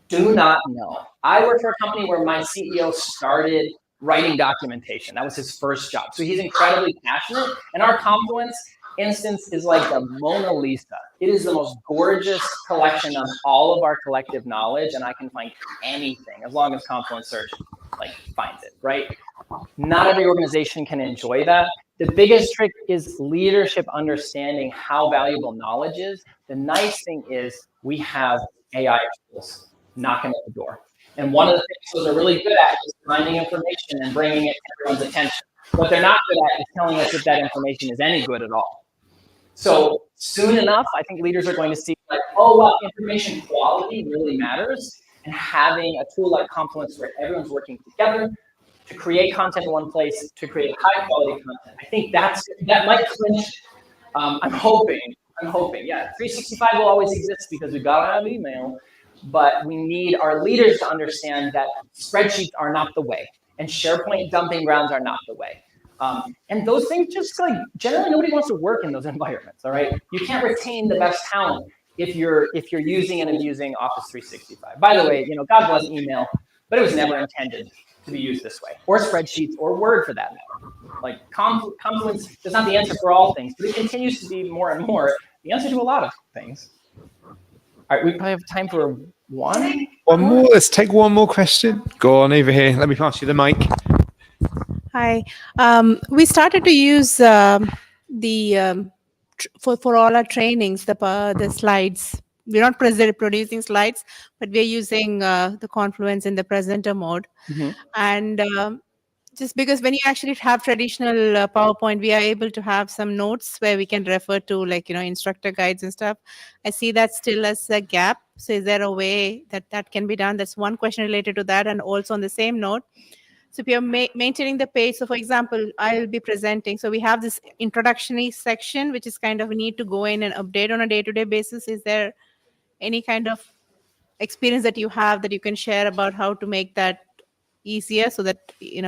do not know. I work for a company where my CEO started writing documentation. That was his first job. So he's incredibly passionate. And our Confluence instance is like the Mona Lisa. It is the most gorgeous collection of all of our collective knowledge, and I can find anything as long as Confluence Search finds it, right? Not every organization can enjoy that. The biggest trick is leadership understanding how valuable knowledge is. The nice thing is we have AI tools knocking at the door. And one of the things those are really good at is finding information and bringing it to everyone's attention. What they're not good at is telling us if that information is any good at all. So soon enough, I think leaders are going to see oh, wow, information quality really matters. And having a tool like Confluence where everyone's working together to create content in one place, to create high quality content. I think that might clinch. I'm hoping, yeah. 365 will always exist because we gotta have email, but we need our leaders to understand that spreadsheets are not the way, and SharePoint dumping grounds are not the way. And those things just generally nobody wants to work in those environments, all right? You can't retain the best talent if you're using and abusing Office 365. By the way, God bless email, but it was never intended to be used this way, or spreadsheets, or Word for that matter. Confluence is not the answer for all things, but it continues to be more and more the answer to a lot of things. All right, we probably have time for one. One more. Let's take one more question. Go on over here. Let me pass you the mic. Hi. We started to use for all our trainings the slides. We're not producing slides, but we're using the Confluence in the presenter mode. Mm-hmm. And just because when you actually have traditional PowerPoint, we are able to have some notes where we can refer to instructor guides and stuff. I see that still as a gap. So is there a way that can be done? That's one question related to that. And also on the same note, so if you're maintaining the page, so for example, I'll be presenting. So we have this introductory section, which is kind of need to go in and update on a day-to-day basis. Is there any kind of experience that you have that you can share about how to make that easier so that you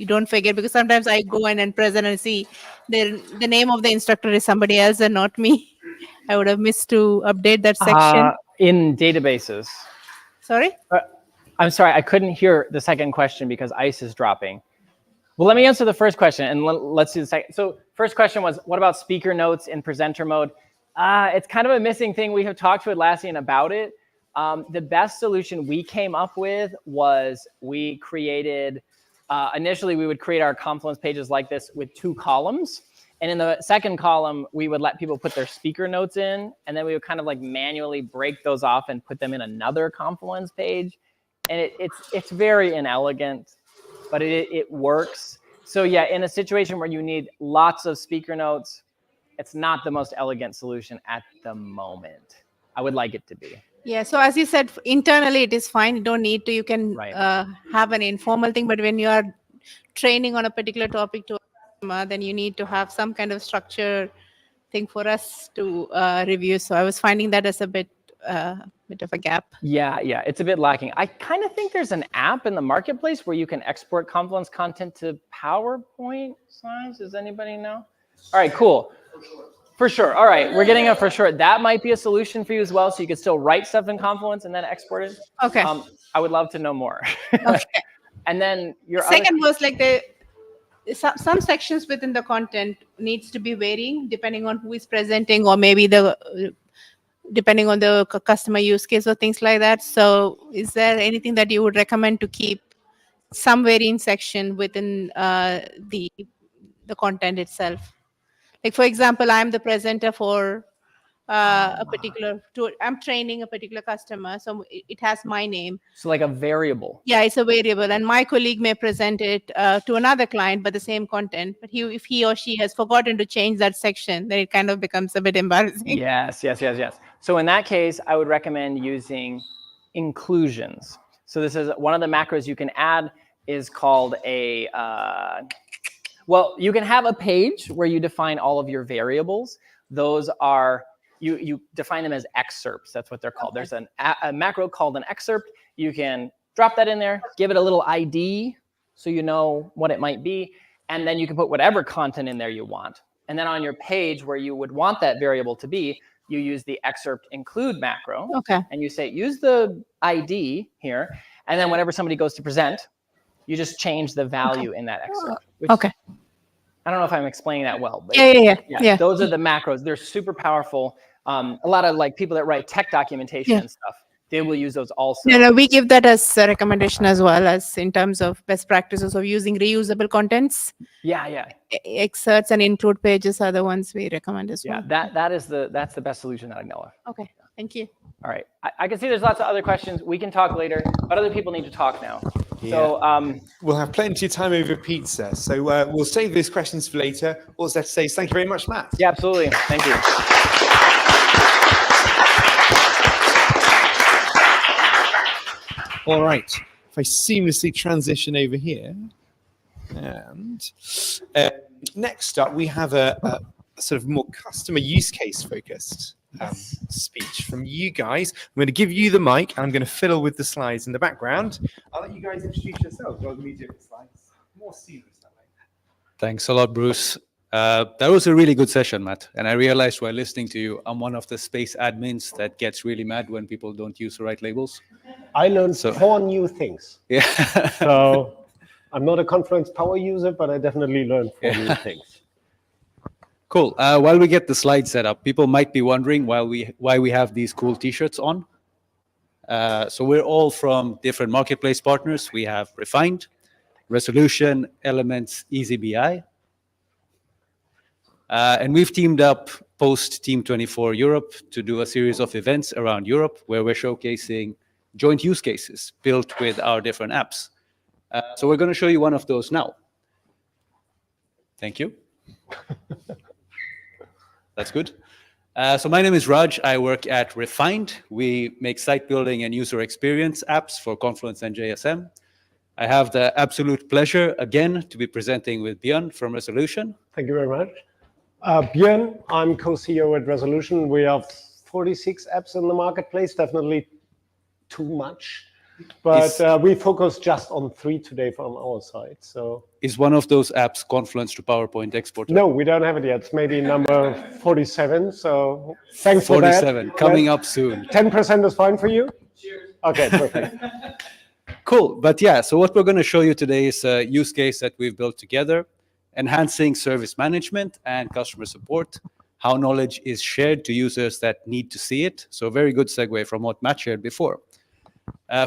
don't forget? Because sometimes I go in and present and see the name of the instructor is somebody else and not me. I would have missed to update that section. In databases. Sorry? I'm sorry, I couldn't hear the second question because ice is dropping. Well, let me answer the first question and let's do the second. So first question was, what about speaker notes in presenter mode? It's kind of a missing thing. We have talked to Atlassian about it. The best solution we came up with was we created, initially we would create our Confluence pages like this with 2 columns. And in the second column, we would let people put their speaker notes in, and then we would kind of like manually break those off and put them in another Confluence page. And it's very inelegant, but it works. So yeah, in a situation where you need lots of speaker notes, it's not the most elegant solution at the moment. I would like it to be. Yeah, so as you said, internally it is fine. You don't need to. You can Right. have an informal thing, but when you are training on a particular topic to a customer, then you need to have some kind of structure thing for us to review. So I was finding that as a bit of a gap. Yeah, it's a bit lacking. I kind of think there's an app in the marketplace where you can export Confluence content to PowerPoint slides. Does anybody know? All right, cool. For sure. All right, we're getting a for sure. That might be a solution for you as well, so you could still write stuff in Confluence and then export it. Okay. I would love to know more. Okay. And then your Second was like some sections within the content needs to be varying depending on who is presenting, or maybe depending on the customer use case or things like that. So is there anything that you would recommend to keep some varying section within the content itself? Like, for example, I'm the presenter for I'm training a particular customer, so it has my name. So like a variable. Yeah, it's a variable, and my colleague may present it to another client, but the same content. But if he or she has forgotten to change that section, then it kind of becomes a bit embarrassing. Yes. So in that case, I would recommend using inclusions. So this is one of the macros you can add is called a, well, you can have a page where you define all of your variables. Those are, you define them as excerpts. That's what they're called. Okay. There's a macro called an excerpt. You can drop that in there, give it a little ID so you know what it might be, and then you can put whatever content in there you want. And then on your page where you would want that variable to be, you use the excerpt include macro. Okay. And you say, use the ID here, and then whenever somebody goes to present, you just change the value in that excerpt. Okay. I don't know if I'm explaining that well, but yeah. Those are the macros. They're super powerful. A lot of like people that write tech documentation and stuff, they will use those also. No, we give that as a recommendation as well, as in terms of best practices of using reusable contents. Yeah. Excerpts and include pages are the ones we recommend as well. Yeah, that's the best solution that I know of. Okay, thank you. All right, I can see there's lots of other questions. We can talk later, but other people need to talk now. Yeah. So we'll have plenty of time over pizza. So we'll save those questions for later. All that's left to say is thank you very much, Matt. Yeah, absolutely. Thank you. All right. If I seamlessly transition over here. And next up, we have a sort of more customer use case focused speech from you guys. I'm going to give you the mic. And I'm going to fiddle with the slides in the background. I'll let you guys introduce yourselves. I'll give you different slides. More seamless that way. Thanks a lot, Bruce. That was a really good session, Matt. And I realized while listening to you, I'm one of the space admins that gets really mad when people don't use the right labels. I learned 4 new things. Yeah. So I'm not a Confluence Power user, but I definitely learned 4 new things. Cool. While we get the slide set up, people might be wondering why we have these cool T-shirts on. So we're all from different marketplace partners. We have Refined, Resolution, Elements, EasyBI. And we've teamed up post Team 24 Europe to do a series of events around Europe where we're showcasing joint use cases built with our different apps. So we're going to show you one of those now. Thank you. That's good. So my name is Raj. I work at Refined. We make site building and user experience apps for Confluence and JSM. I have the absolute pleasure again to be presenting with Björn from Resolution. Thank you very much. Björn, I'm co-CEO at Resolution. We have 46 apps in the marketplace, definitely too much. But we focus just on 3 today from our side. So is one of those apps Confluence to PowerPoint exporter? No, we don't have it yet. It's maybe number 47. So thanks for that. 47, coming up soon. 10% is fine for you? Cheers. Okay, perfect. Cool. But yeah, so what we're going to show you today is a use case that we've built together, enhancing service management and customer support how knowledge is shared to users that need to see it. So a very good segue from what Matt shared before.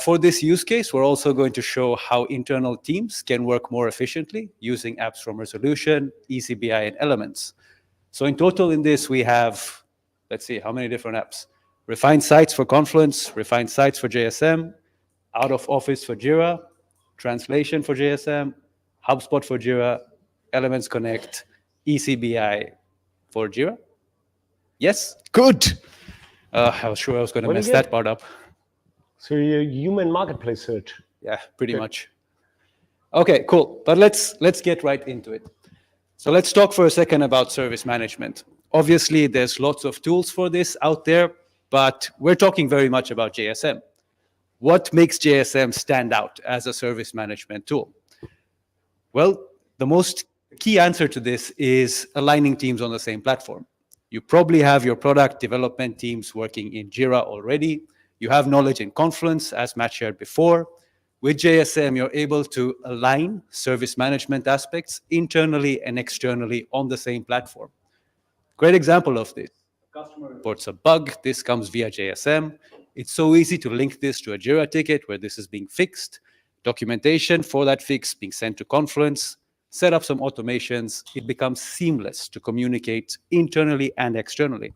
For this use case, we're also going to show how internal teams can work more efficiently using apps from Resolution, ECBI, and Elements. So in total in this, we have, let's see, how many different apps? Refined Sites for Confluence, Refined Sites for JSM, Out of Office for Jira, Translation for JSM, HubSpot for Jira, Elements Connect, ECBI for Jira. Yes? Good. I was sure I was going to Very mess good. that part up. So your human marketplace search. Yeah, pretty much. Okay, cool. But let's get right into it. So let's talk for a second about service management. Obviously, there's lots of tools for this out there, but we're talking very much about JSM. What makes JSM stand out as a service management tool? Well, the most key answer to this is aligning teams on the same platform. You probably have your product development teams working in Jira already. You have knowledge in Confluence, as Matt shared before. With JSM, you're able to align service management aspects internally and externally on the same platform. Great example of this. A customer reports a bug. This comes via JSM. It's so easy to link this to a Jira ticket where this is being fixed. Documentation for that fix being sent to Confluence. Set up some automations. It becomes seamless to communicate internally and externally.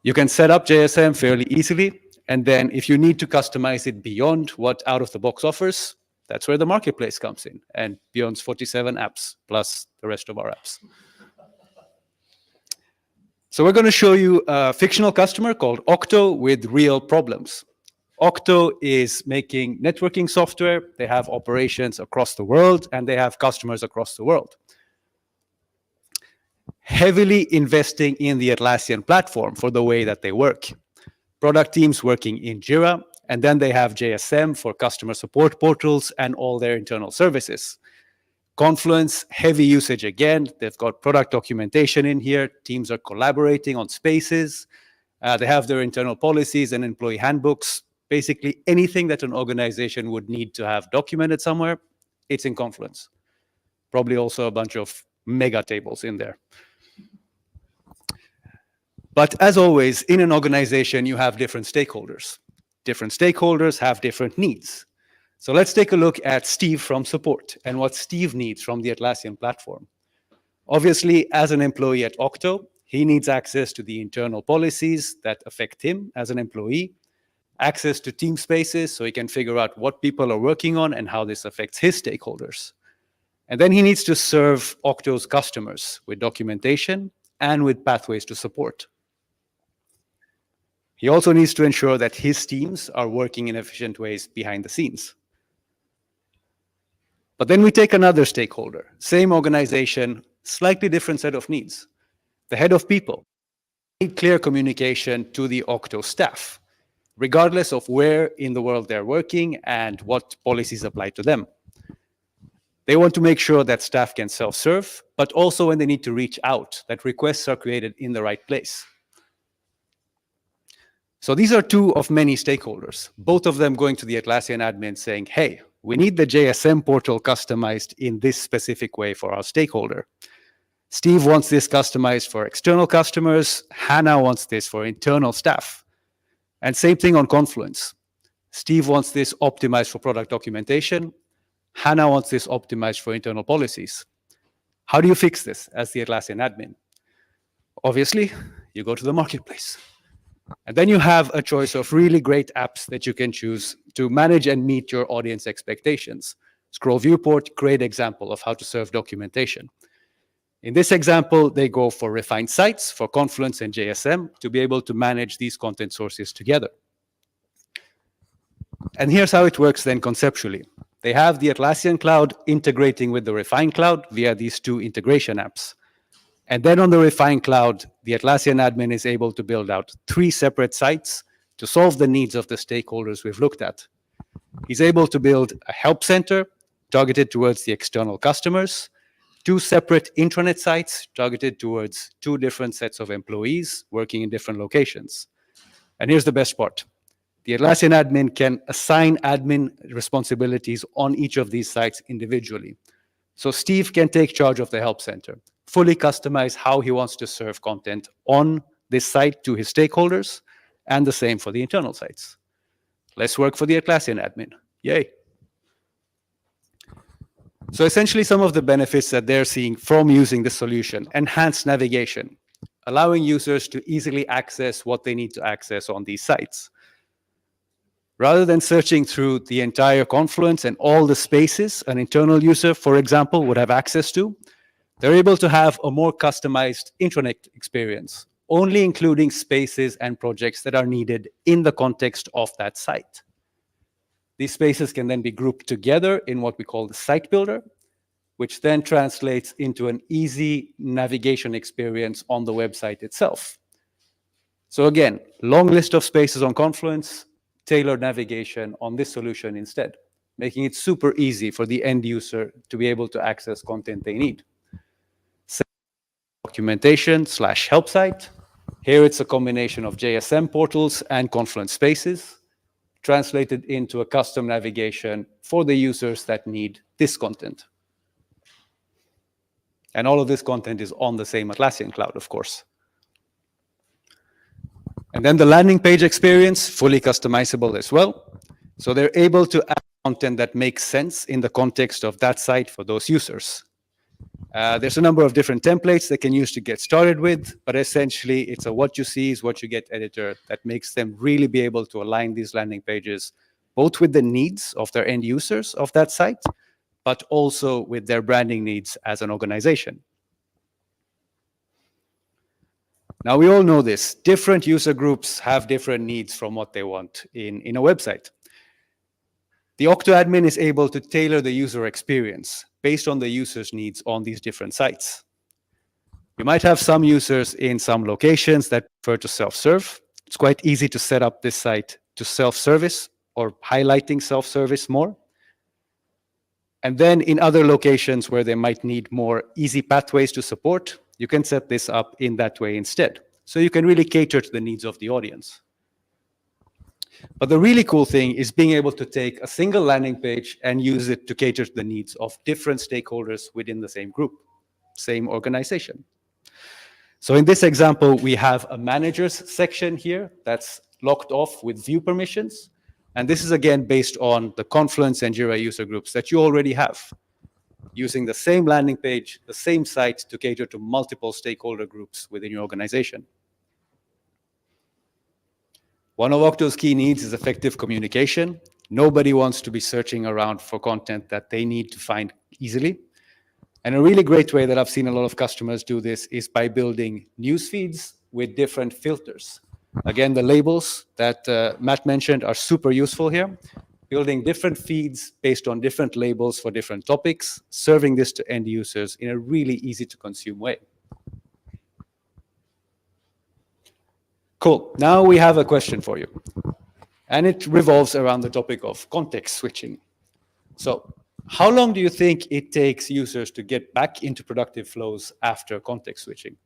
You can set up JSM fairly easily. And then if you need to customize it beyond what out-of-the-box offers, that's where the marketplace comes in, and beyond 47 apps, plus the rest of our apps. So we're going to show you a fictional customer called Octo with real problems. Octo is making networking software. They have operations across the world, and they have customers across the world. Heavily investing in the Atlassian platform for the way that they work. Product teams working in Jira, and then they have JSM for customer support portals and all their internal services. Confluence, heavy usage again. They've got product documentation in here. Teams are collaborating on spaces. They have their internal policies and employee handbooks. Basically, anything that an organization would need to have documented somewhere, it's in Confluence. Probably also a bunch of mega tables in there. But as always, in an organization, you have different stakeholders. Different stakeholders have different needs. So let's take a look at Steve from support and what Steve needs from the Atlassian platform. Obviously, as an employee at Octo, he needs access to the internal policies that affect him as an employee, access to team spaces so he can figure out what people are working on and how this affects his stakeholders. And then he needs to serve Octo's customers with documentation and with pathways to support. He also needs to ensure that his teams are working in efficient ways behind the scenes. But then we take another stakeholder, same organization, slightly different set of needs. The head of people need clear communication to the Octo staff, regardless of where in the world they're working and what policies apply to them. They want to make sure that staff can self-serve, but also when they need to reach out, that requests are created in the right place. So these are two of many stakeholders, both of them going to the Atlassian admin saying, hey, we need the JSM portal customized in this specific way for our stakeholder. Steve wants this customized for external customers. Hannah wants this for internal staff. And same thing on Confluence. Steve wants this optimized for product documentation. Hannah wants this optimized for internal policies. How do you fix this as the Atlassian admin? Obviously, you go to the marketplace. And then you have a choice of really great apps that you can choose to manage and meet your audience expectations. Scroll Viewport, great example of how to serve documentation. In this example, they go for refined sites for Confluence and JSM to be able to manage these content sources together. And here's how it works then conceptually. They have the Atlassian cloud integrating with the refined cloud via these two integration apps. And then on the refined cloud, the Atlassian admin is able to build out 3 separate sites to solve the needs of the stakeholders we've looked at. He's able to build a help center targeted towards the external customers, 2 separate intranet sites targeted towards 2 different sets of employees working in different locations. And here's the best part. The Atlassian admin can assign admin responsibilities on each of these sites individually. So Steve can take charge of the help center, fully customize how he wants to serve content on this site to his stakeholders, and the same for the internal sites. Less work for the Atlassian admin. Yay. So essentially, some of the benefits that they're seeing from using this solution: enhanced navigation, allowing users to easily access what they need to access on these sites. Rather than searching through the entire Confluence and all the spaces an internal user, for example, would have access to, they're able to have a more customized intranet experience, only including spaces and projects that are needed in the context of that site. These spaces can then be grouped together in what we call the site builder, which then translates into an easy navigation experience on the website itself. So again, long list of spaces on Confluence, tailored navigation on this solution instead, making it super easy for the end user to be able to access content they need. Documentation/help site. Here it's a combination of JSM portals and Confluence spaces, translated into a custom navigation for the users that need this content. And all of this content is on the same Atlassian cloud, of course. And then the landing page experience, fully customizable as well. So they're able to add content that makes sense in the context of that site for those users. There's a number of different templates they can use to get started with, but essentially it's a what you see is what you get editor that makes them really be able to align these landing pages both with the needs of their end users of that site, but also with their branding needs as an organization. Now, we all know this. Different user groups have different needs from what they want in a website. The Octo admin is able to tailor the user experience based on the user's needs on these different sites. You might have some users in some locations that prefer to self-serve. It's quite easy to set up this site to self-service or highlighting self-service more. And then in other locations where they might need more easy pathways to support, you can set this up in that way instead. So you can really cater to the needs of the audience. But the really cool thing is being able to take a single landing page and use it to cater to the needs of different stakeholders within the same group, same organization. So in this example, we have a managers section here that's locked off with view permissions. And this is again based on the Confluence and Jira user groups that you already have, using the same landing page, the same site to cater to multiple stakeholder groups within your organization. One of Octo's key needs is effective communication. Nobody wants to be searching around for content that they need to find easily. And a really great way that I've seen a lot of customers do this is by building news feeds with different filters. Again, the labels that Matt mentioned are super useful here. Building different feeds based on different labels for different topics, serving this to end users in a really easy to consume way. Cool. Now we have a question for you. And it revolves around the topic of context switching. So how long do you think it takes users to get back into productive flows after context switching?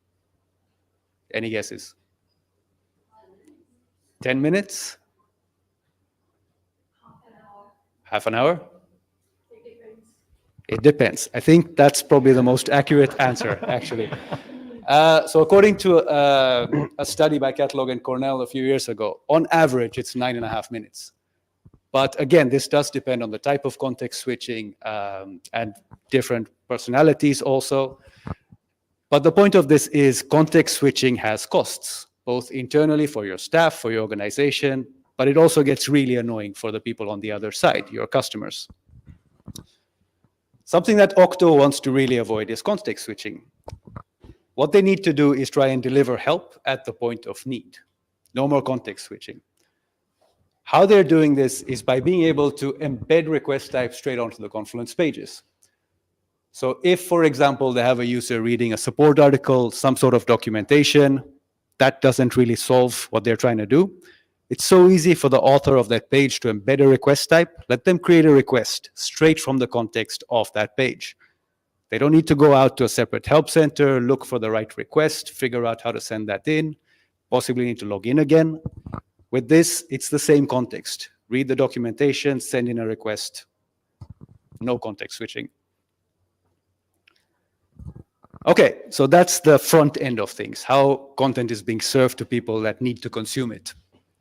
Any guesses? 10 minutes? Half an hour? It depends. I think that's probably the most accurate answer, actually. So according to a study by Catalog and Cornell a few years ago, on average, it's 9.5 minutes. But again, this does depend on the type of context switching and different personalities also. But the point of this is context switching has costs, both internally for your staff, for your organization, but it also gets really annoying for the people on the other side, your customers. Something that Octo wants to really avoid is context switching. What they need to do is try and deliver help at the point of need. No more context switching. How they're doing this is by being able to embed request types straight onto the Confluence pages. So if, for example, they have a user reading a support article, some sort of documentation, that doesn't really solve what they're trying to do. It's so easy for the author of that page to embed a request type. Let them create a request straight from the context of that page. They don't need to go out to a separate help center, look for the right request, figure out how to send that in, possibly need to log in again. With this, it's the same context. Read the documentation, send in a request. No context switching. Okay, so that's the front end of things, how content is being served to people that need to consume it.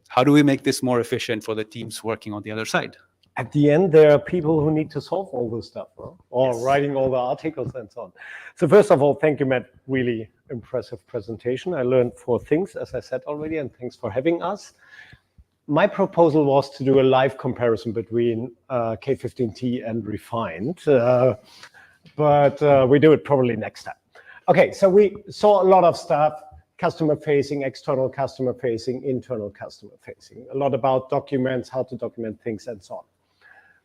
How do we make this more efficient for the teams working on the other side? At the end, there are people who need to solve all this stuff, no? Or writing all the articles and so on. So first of all, thank you, Matt. Really impressive presentation. I learned 4 things, as I said already, and thanks for having us. My proposal was to do a live comparison between K15T and Refined, but we do it probably next time. Okay, so we saw a lot of stuff, customer facing, external customer facing, internal customer facing, a lot about documents, how to document things and so on.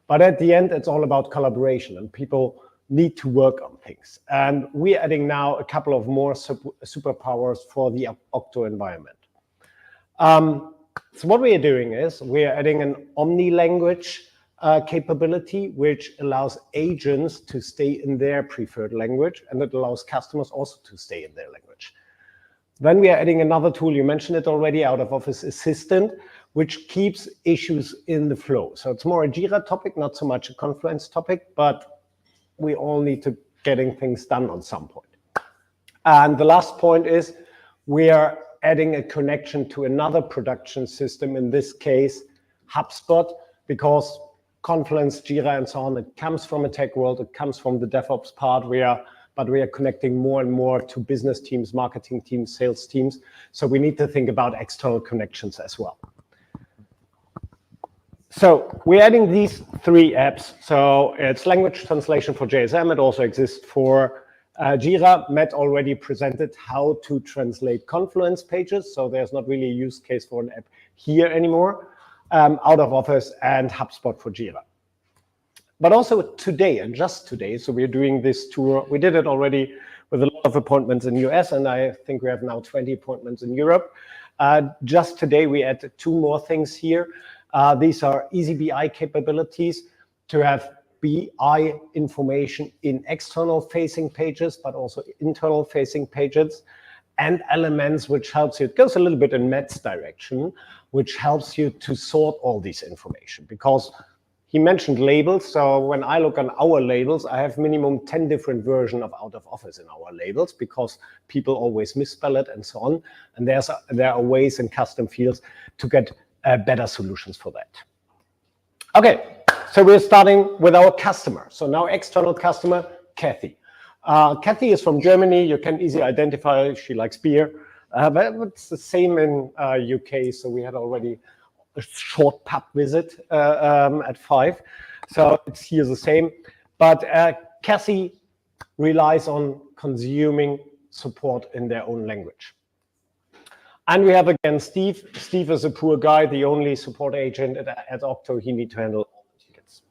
But at the end, it's all about collaboration, and people need to work on things. And we're adding now a couple of more superpowers for the Octo environment. So what we are doing is we are adding an omni-language capability, which allows agents to stay in their preferred language, and it allows customers also to stay in their language. Then we are adding another tool, you mentioned it already, Out of Office Assistant, which keeps issues in the flow. So it's more a Jira topic, not so much a Confluence topic, but we all need to getting things done on some point. And the last point is we are adding a connection to another production system, in this case, HubSpot, because Confluence, Jira, and so on, it comes from a tech world, it comes from the DevOps part, but we are connecting more and more to business teams, marketing teams, sales teams. So we need to think about external connections as well. So we're adding these 3 apps. So it's language translation for JSM. It also exists for Jira. Matt already presented how to translate Confluence pages. So there's not really a use case for an app here anymore. Out of Office and HubSpot for Jira. But also today, and just today, so we're doing this tour. We did it already with a lot of appointments in the US, and I think we have now 20 appointments in Europe. Just today, we added 2 more things here. These are easy BI capabilities to have BI information in external facing pages, but also internal facing pages, and elements, which helps you. It goes a little bit in Matt's direction, which helps you to sort all this information, because he mentioned labels. So when I look on our labels, I have minimum 10 different versions of Out of Office in our labels, because people always misspell it and so on. And there are ways in custom fields to get better solutions for that. Okay, so we're starting with our customer. So now external customer, Kathy. Kathy is from Germany. You can easily identify she likes beer. But it's the same in UK. So we had already a short pub visit at 5. So it's here the same. But Kathy relies on consuming support in their own language. And we have again Steve. Steve is a poor guy, the only support agent at Octo. He needs to handle all the tickets.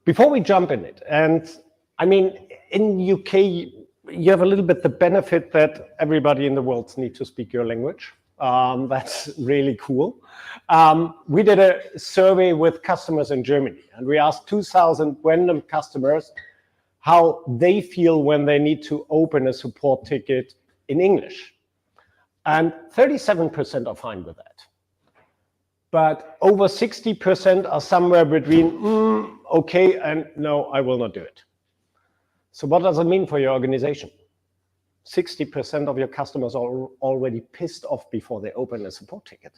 Before we jump in it, and I mean, in UK, you have a little bit the benefit that everybody in the world needs to speak your language. That's really cool. We did a survey with customers in Germany, and we asked 2,000 random customers how they feel when they need to open a support ticket in English. And 37% are fine with that. But over 60% are somewhere between okay and no, I will not do it. So what does it mean for your organization? 60% of your customers are already pissed off before they open a support ticket.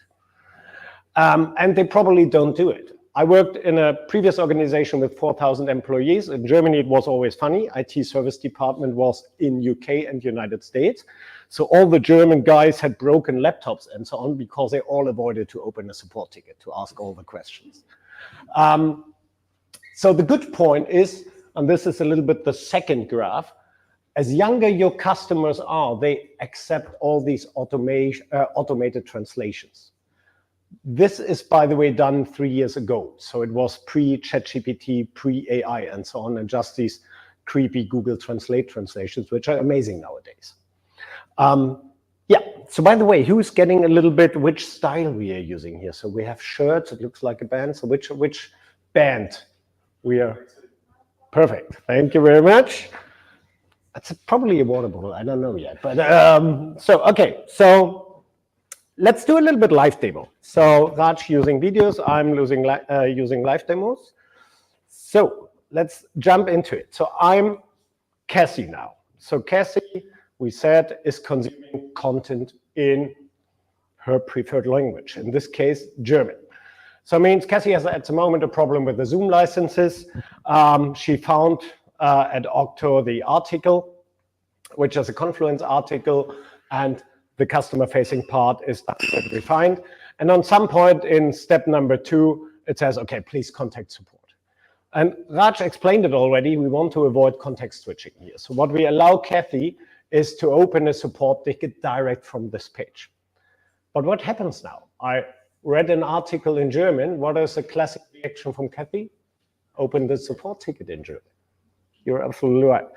And they probably don't do it. I worked in a previous organization with 4,000 employees. In Germany, it was always funny. IT service department was in UK and United States. So all the German guys had broken laptops and so on because they all avoided to open a support ticket to ask all the questions. So the good point is, and this is a little bit the second graph, as younger your customers are, they accept all these automated translations. This is, by the way, done 3 years ago. So it was pre-ChatGPT, pre-AI, and so on, and just these creepy Google Translate translations, which are amazing nowadays. Yeah, so by the way, who's getting a little bit which style we are using here? So we have shirts, it looks like a band. So which band we are? Perfect, thank you very much. That's probably a water bottle, I don't know yet. But okay, so let's do a little bit live demo. So Raj using videos, I'm using live demos. So let's jump into it. So I'm Cassie now. So Cassie, we said, is consuming content in her preferred language, in this case, German. So it means Cassie has at the moment a problem with the Zoom licenses. She found at Octo the article, which is a Confluence article, and the customer-facing part is refined. And on some point in step number 2, it says, okay, please contact support. And Raj explained it already. We want to avoid context switching here. So what we allow Kathy is to open a support ticket direct from this page. But what happens now? I read an article in German. What is the classic reaction from Kathy? Open the support ticket in German. You're absolutely right.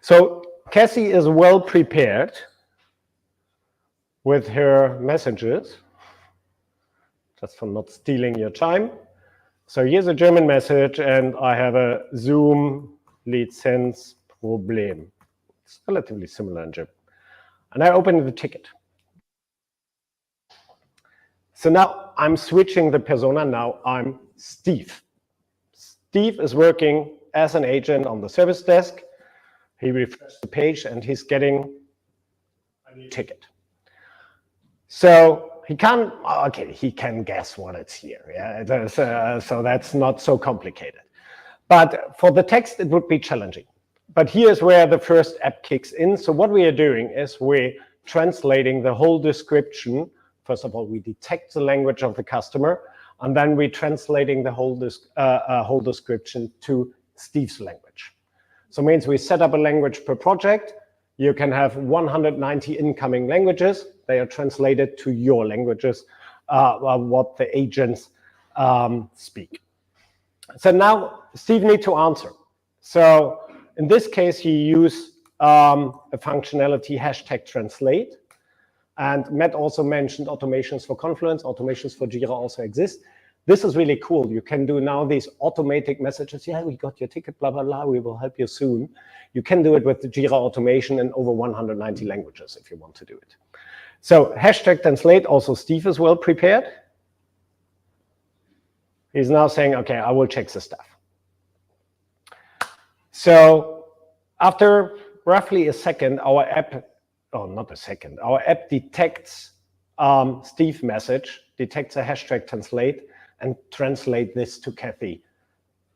So Cassie is well prepared with her messages, just for not stealing your time. So here's a German message, and I have a Zoom Lizenzproblem. It's relatively similar in German. And I open the ticket. So now I'm switching the persona. Now I'm Steve. Steve is working as an agent on the service desk. He refreshes the page and he's getting a new ticket. So he can guess what it's here. Yeah, so that's not so complicated. But for the text, it would be challenging. But here's where the first app kicks in. So what we are doing is we're translating the whole description. First of all, we detect the language of the customer, and then we're translating the whole description to Steve's language. So it means we set up a language per project. You can have 190 incoming languages. They are translated to your languages, what the agents speak. So now Steve needs to answer. So in this case, he used a functionality #translate. And Matt also mentioned automations for Confluence. Automations for Jira also exist. This is really cool. You can do now these automatic messages. Yeah, we got your ticket, blah, blah, blah. We will help you soon. You can do it with the Jira automation in over 190 languages if you want to do it. So #translate, also Steve is well prepared. He's now saying, okay, I will check the stuff. So after roughly a second, our app detects Steve message, detects a #translate, and translate this to Kathy.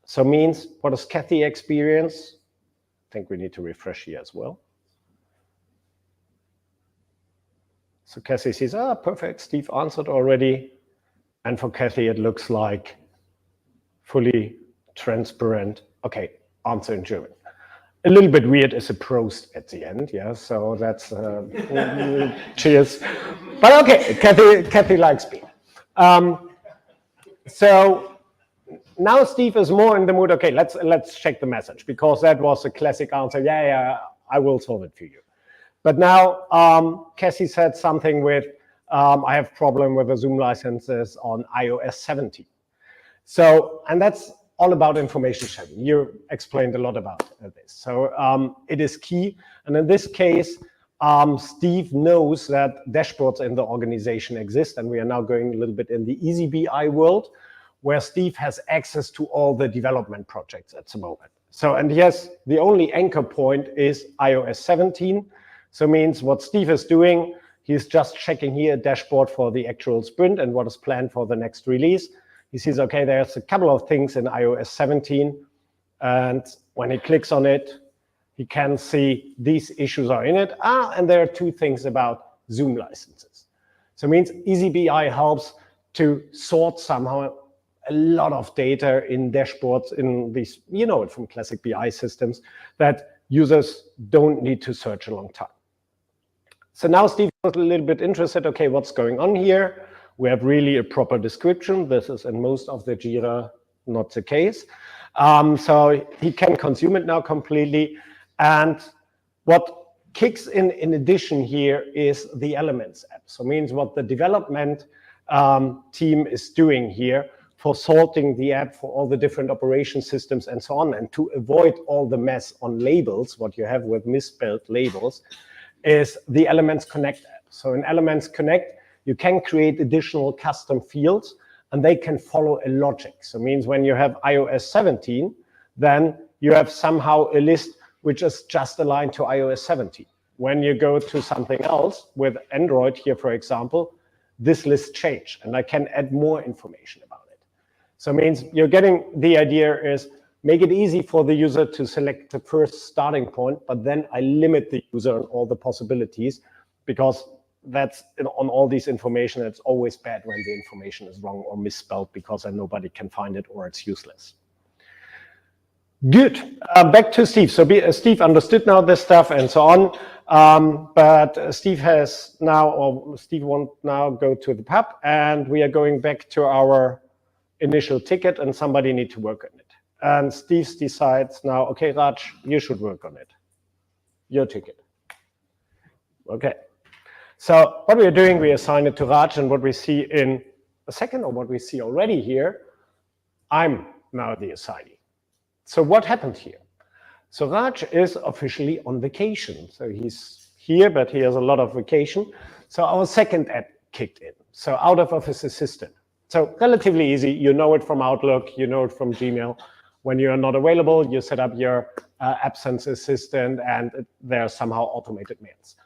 So means, what does Kathy experience? I think we need to refresh here as well. So Kathy sees, perfect, Steve answered already. And for Kathy, it looks like fully transparent. Okay, answer in German. A little bit weird is a prost at the end, yeah, so that's cheers. But okay, Kathy likes beer. So now Steve is more in the mood, okay, let's check the message, because that was a classic answer, yeah, I will solve it for you. But now Cassie said something with, I have problem with the Zoom licenses on iOS 17. So, and that's all about information sharing. You explained a lot about this. So it is key. And in this case, Steve knows that dashboards in the organization exist. And we are now going a little bit in the easy BI world, where Steve has access to all the development projects at the moment. So, and yes, the only anchor point is iOS 17. So means what Steve is doing, he's just checking here a dashboard for the actual sprint and what is planned for the next release. He sees, okay, there's a couple of things in iOS 17. And when he clicks on it, he can see these issues are in it. And there are 2 things about Zoom licenses. So it means EasyBI helps to sort somehow a lot of data in dashboards in these, you know it from classic BI systems, that users don't need to search a long time. So now Steve is a little bit interested, okay, what's going on here? We have really a proper description. This is in most of the Jira not the case. So he can consume it now completely. And what kicks in addition here is the Elements app. So it means what the development team is doing here for sorting the app for all the different operation systems and so on, and to avoid all the mess on labels, what you have with misspelled labels, is the Elements Connect app. So in Elements Connect, you can create additional custom fields, and they can follow a logic. So it means when you have iOS 17, then you have somehow a list which is just aligned to iOS 17. When you go to something else with Android here, for example, this list changed, and I can add more information about it. So it means you're getting the idea is make it easy for the user to select the first starting point, but then I limit the user on all the possibilities, because that's on all these information. It's always bad when the information is wrong or misspelled because then nobody can find it or it's useless. Good. Back to Steve. So Steve understood now this stuff and so on. But Steve has now, or Steve won't now go to the pub, and we are going back to our initial ticket, and somebody need to work on it. And Steve decides now, okay, Raj, you should work on it. Your ticket. Okay. So what we are doing, we assign it to Raj, and what we see in a second, or what we see already here, I'm now the assignee. So what happened here? So Raj is officially on vacation. So he's here, but he has a lot of vacation. So our second app kicked in. So out of office assistant. So relatively easy. You know it from Outlook, you know it from Gmail. When you are not available, you set up your absence assistant, and there are somehow automated mails.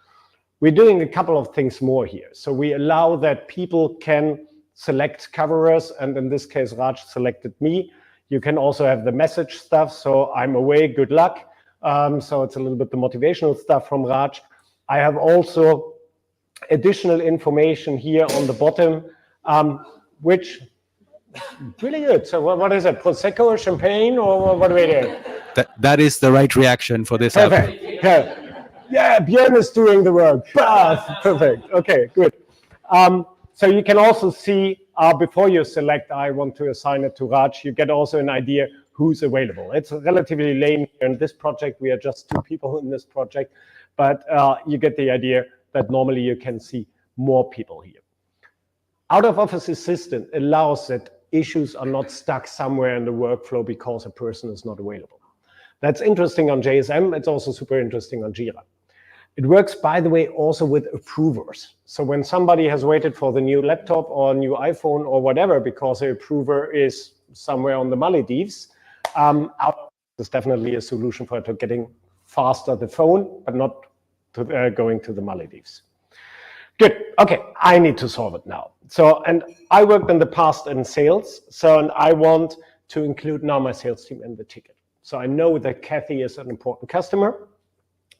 We're doing a couple of things more here. So we allow that people can select coverers, and in this case, Raj selected me. You can also have the message stuff. So I'm away, good luck. So it's a little bit the motivational stuff from Raj. I have also additional information here on the bottom, which really good. So what is it? Prosecco or champagne, or what are we doing? That is the right reaction for this Perfect. Yeah, Björn is doing the work. Perfect. Okay, good. So you can also see before you select, I want to assign it to Raj, you get also an idea who's available. It's relatively lame in this project. We are just 2 people in this project, but you get the idea that normally you can see more people here. Out of office assistant allows that issues are not stuck somewhere in the workflow because a person is not available. That's interesting on JSM. It's also super interesting on Jira. It works, by the way, also with approvers. So when somebody has waited for the new laptop or new iPhone or whatever because the approver is somewhere on the Maldives, there's definitely a solution for getting faster the phone, but not to, going to the Maldives. Good. Okay, I need to solve it now. So, and I worked in the past in sales, so and I want to include now my sales team in the ticket. So I know that Kathy is an important customer.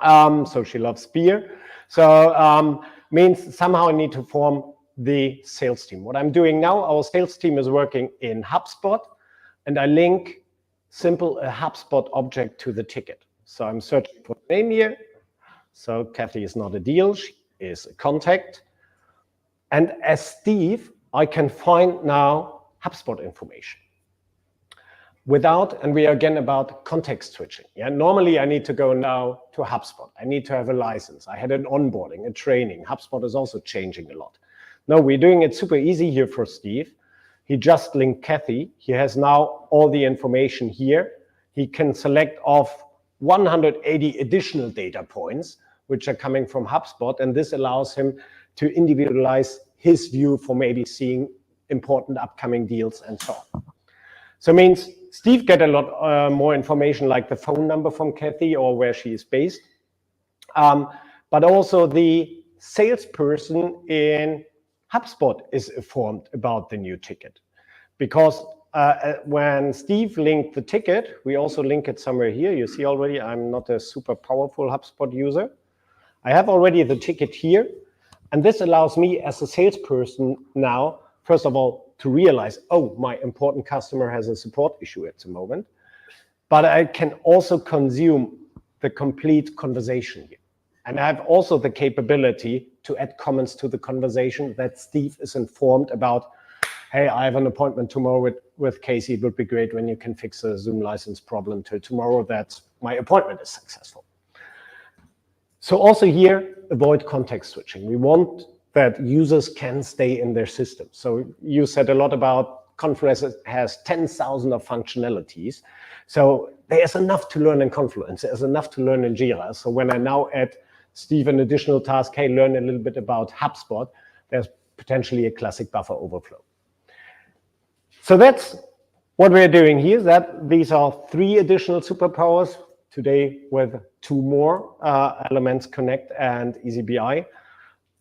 So she loves beer. So means somehow I need to form the sales team. What I'm doing now, our sales team is working in HubSpot, and I link simple a HubSpot object to the ticket. So I'm searching for the name here. So Kathy is not a deal, she is a contact. And as Steve, I can find now HubSpot information. Without, and we are again about context switching. Yeah, normally I need to go now to HubSpot. I need to have a license. I had an onboarding, a training. HubSpot is also changing a lot. No, we're doing it super easy here for Steve. He just linked Kathy. He has now all the information here. He can select off 180 additional data points, which are coming from HubSpot, and this allows him to individualize his view for maybe seeing important upcoming deals and so on. So it means Steve get a lot more information like the phone number from Kathy or where she is based. But also the salesperson in HubSpot is informed about the new ticket. Because when Steve linked the ticket, we also link it somewhere here. You see already I'm not a super powerful HubSpot user. I have already the ticket here. And this allows me as a salesperson now, first of all, to realize, oh, my important customer has a support issue at the moment. But I can also consume the complete conversation here. And I have also the capability to add comments to the conversation that Steve is informed about. Hey, I have an appointment tomorrow with Casey. It would be great when you can fix a Zoom license problem till tomorrow that my appointment is successful. So also here, avoid context switching. We want that users can stay in their system. So you said a lot about Confluence has 10,000 of functionalities. So there's enough to learn in Confluence. There's enough to learn in Jira. So when I now add Steve an additional task, hey, learn a little bit about HubSpot, there's potentially a classic buffer overflow. So that's what we're doing here. That these are 3 additional superpowers today with 2 more, Elements Connect and EasyBI.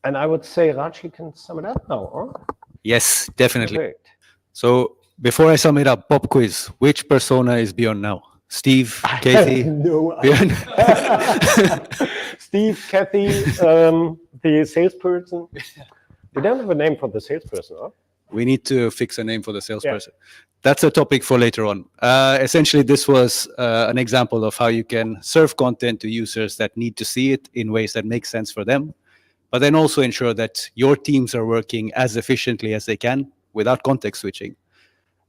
And I would say, Raj, you can sum it up now, huh? Yes, definitely. Perfect. So before I sum it up, pop quiz. Which persona is Björn now? Steve, Kathy, No Björn? Steve, Kathy, the salesperson. They don't have a name for the salesperson, huh? We need to fix a name for the salesperson. That's a topic for later on. Essentially, this was an example of how you can serve content to users that need to see it in ways that make sense for them, but then also ensure that your teams are working as efficiently as they can without context switching.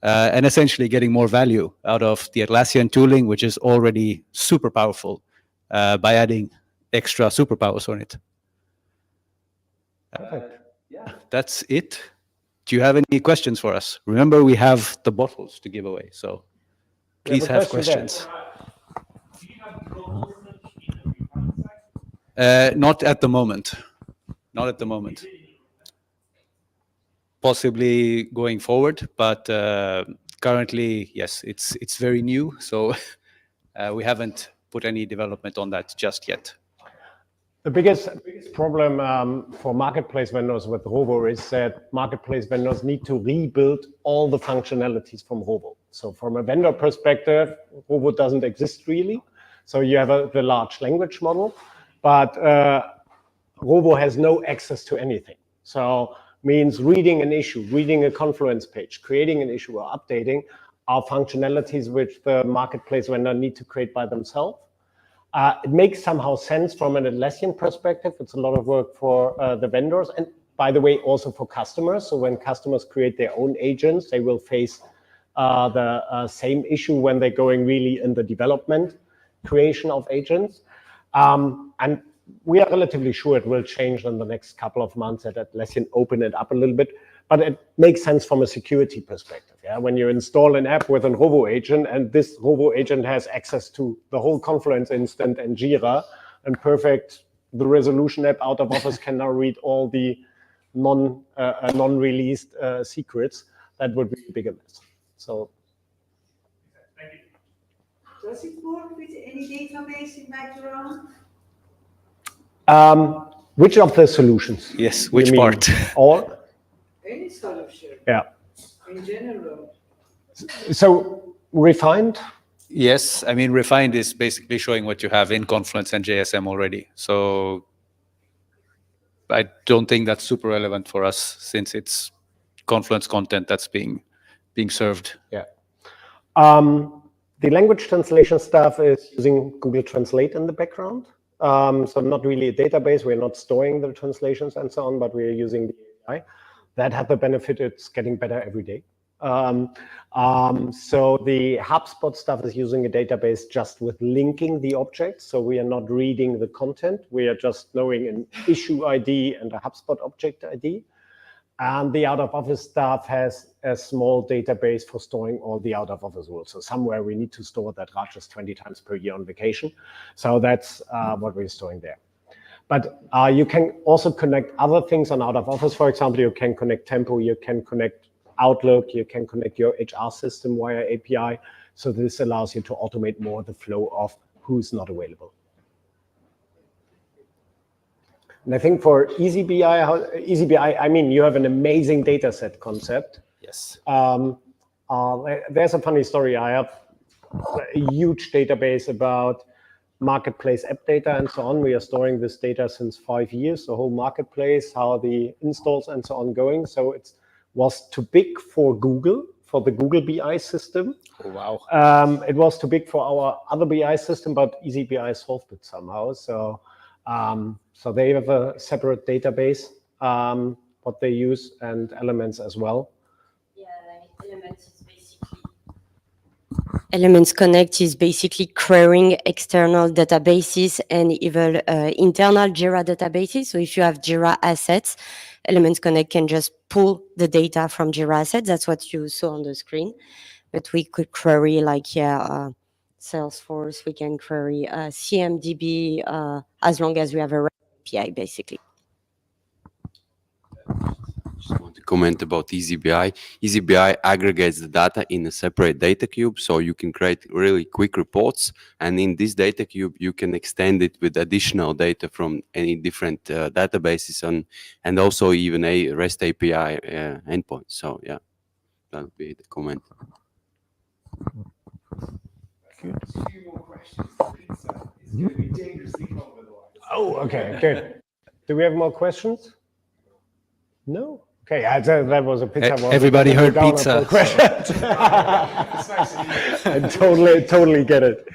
And essentially getting more value out of the Atlassian tooling, which is already super powerful, by adding extra superpowers on it. That's it. Do you have any questions for us? Remember, we have the bottles to give away, so please have questions. Not at the moment. Not at the moment. Possibly going forward, but currently, yes, it's very new, so we haven't put any development on that just yet. The biggest problem for marketplace vendors with Rovo is that marketplace vendors need to rebuild all the functionalities from Rovo. So from a vendor perspective, Rovo doesn't exist really. So you have the large language model, but Rovo has no access to anything. So means reading an issue, reading a Confluence page, creating an issue or updating are functionalities which the marketplace vendor need to create by themselves. It makes somehow sense from an Atlassian perspective. It's a lot of work for the vendors, and by the way, also for customers. So when customers create their own agents, they will face the same issue when they're going really in the development creation of agents. And we are relatively sure it will change in the next couple of months that Atlassian open it up a little bit. But it makes sense from a security perspective. Yeah, when you install an app with a Rovo agent, and this Rovo agent has access to the whole Confluence instant and Jira, and perfect, the resolution app out of Office can now read all the non-released secrets. That would be a bigger mess. So. Thank you. Does it work with any database in background? Which of the solutions? Yes, which part? All? Any solution. Yeah. In general. So refined? Yes, I mean, refined is basically showing what you have in Confluence and JSM already. So I don't think that's super relevant for us since it's Confluence content that's being served. Yeah. The language translation stuff is using Google Translate in the background. So not really a database. We're not storing the translations and so on, but we're using the API. That had the benefit it's getting better every day. So the HubSpot stuff is using a database just with linking the objects. So we are not reading the content. We are just knowing an issue ID and a HubSpot object ID. And the out-of-office stuff has a small database for storing all the out-of-office rules. So somewhere we need to store that Raj is 20 times per year on vacation. So that's what we're storing there. But you can also connect other things on out-of-office. For example, you can connect Tempo, you can connect Outlook, you can connect your HR system via API. So this allows you to automate more the flow of who's not available. And I think for EasyBI, I mean, you have an amazing data set concept. Yes. There's a funny story. I have a huge database about marketplace app data and so on. We are storing this data since 5 years, the whole marketplace, how the installs and so on going. So it was too big for Google, for the Google BI system. Oh, wow. It was too big for our other BI system, but EasyBI solved it somehow. So, so they have a separate database, what they use, and Elements as well. Yeah, Elements Connect is basically querying external databases and even internal Jira databases. So if you have Jira assets, Elements Connect can just pull the data from Jira assets. That's what you saw on the screen. But we could query like, Salesforce, we can query CMDB as long as we have a API, basically. Just want to comment about EasyBI. EasyBI aggregates the data in a separate data cube, so you can create really quick reports. And in this data cube, you can extend it with additional data from any different databases and also even a REST API endpoint. So yeah, that would be the comment. Oh, okay, good. Do we have more questions? No? Okay, that was a pizza. Everybody heard pizza. I totally get it.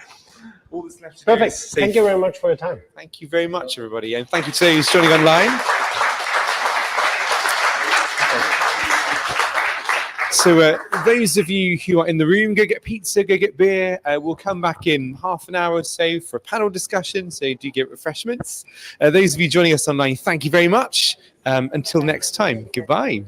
All that's left to do Perfect. is say Thank you very much for your time. Thank you very much, everybody. And thank you to those joining online. So those of you who are in the room, go get pizza, go get beer. We'll come back in half an hour or so for a panel discussion, so do get refreshments. Those of you joining us online, thank you very much. Until next time, goodbye.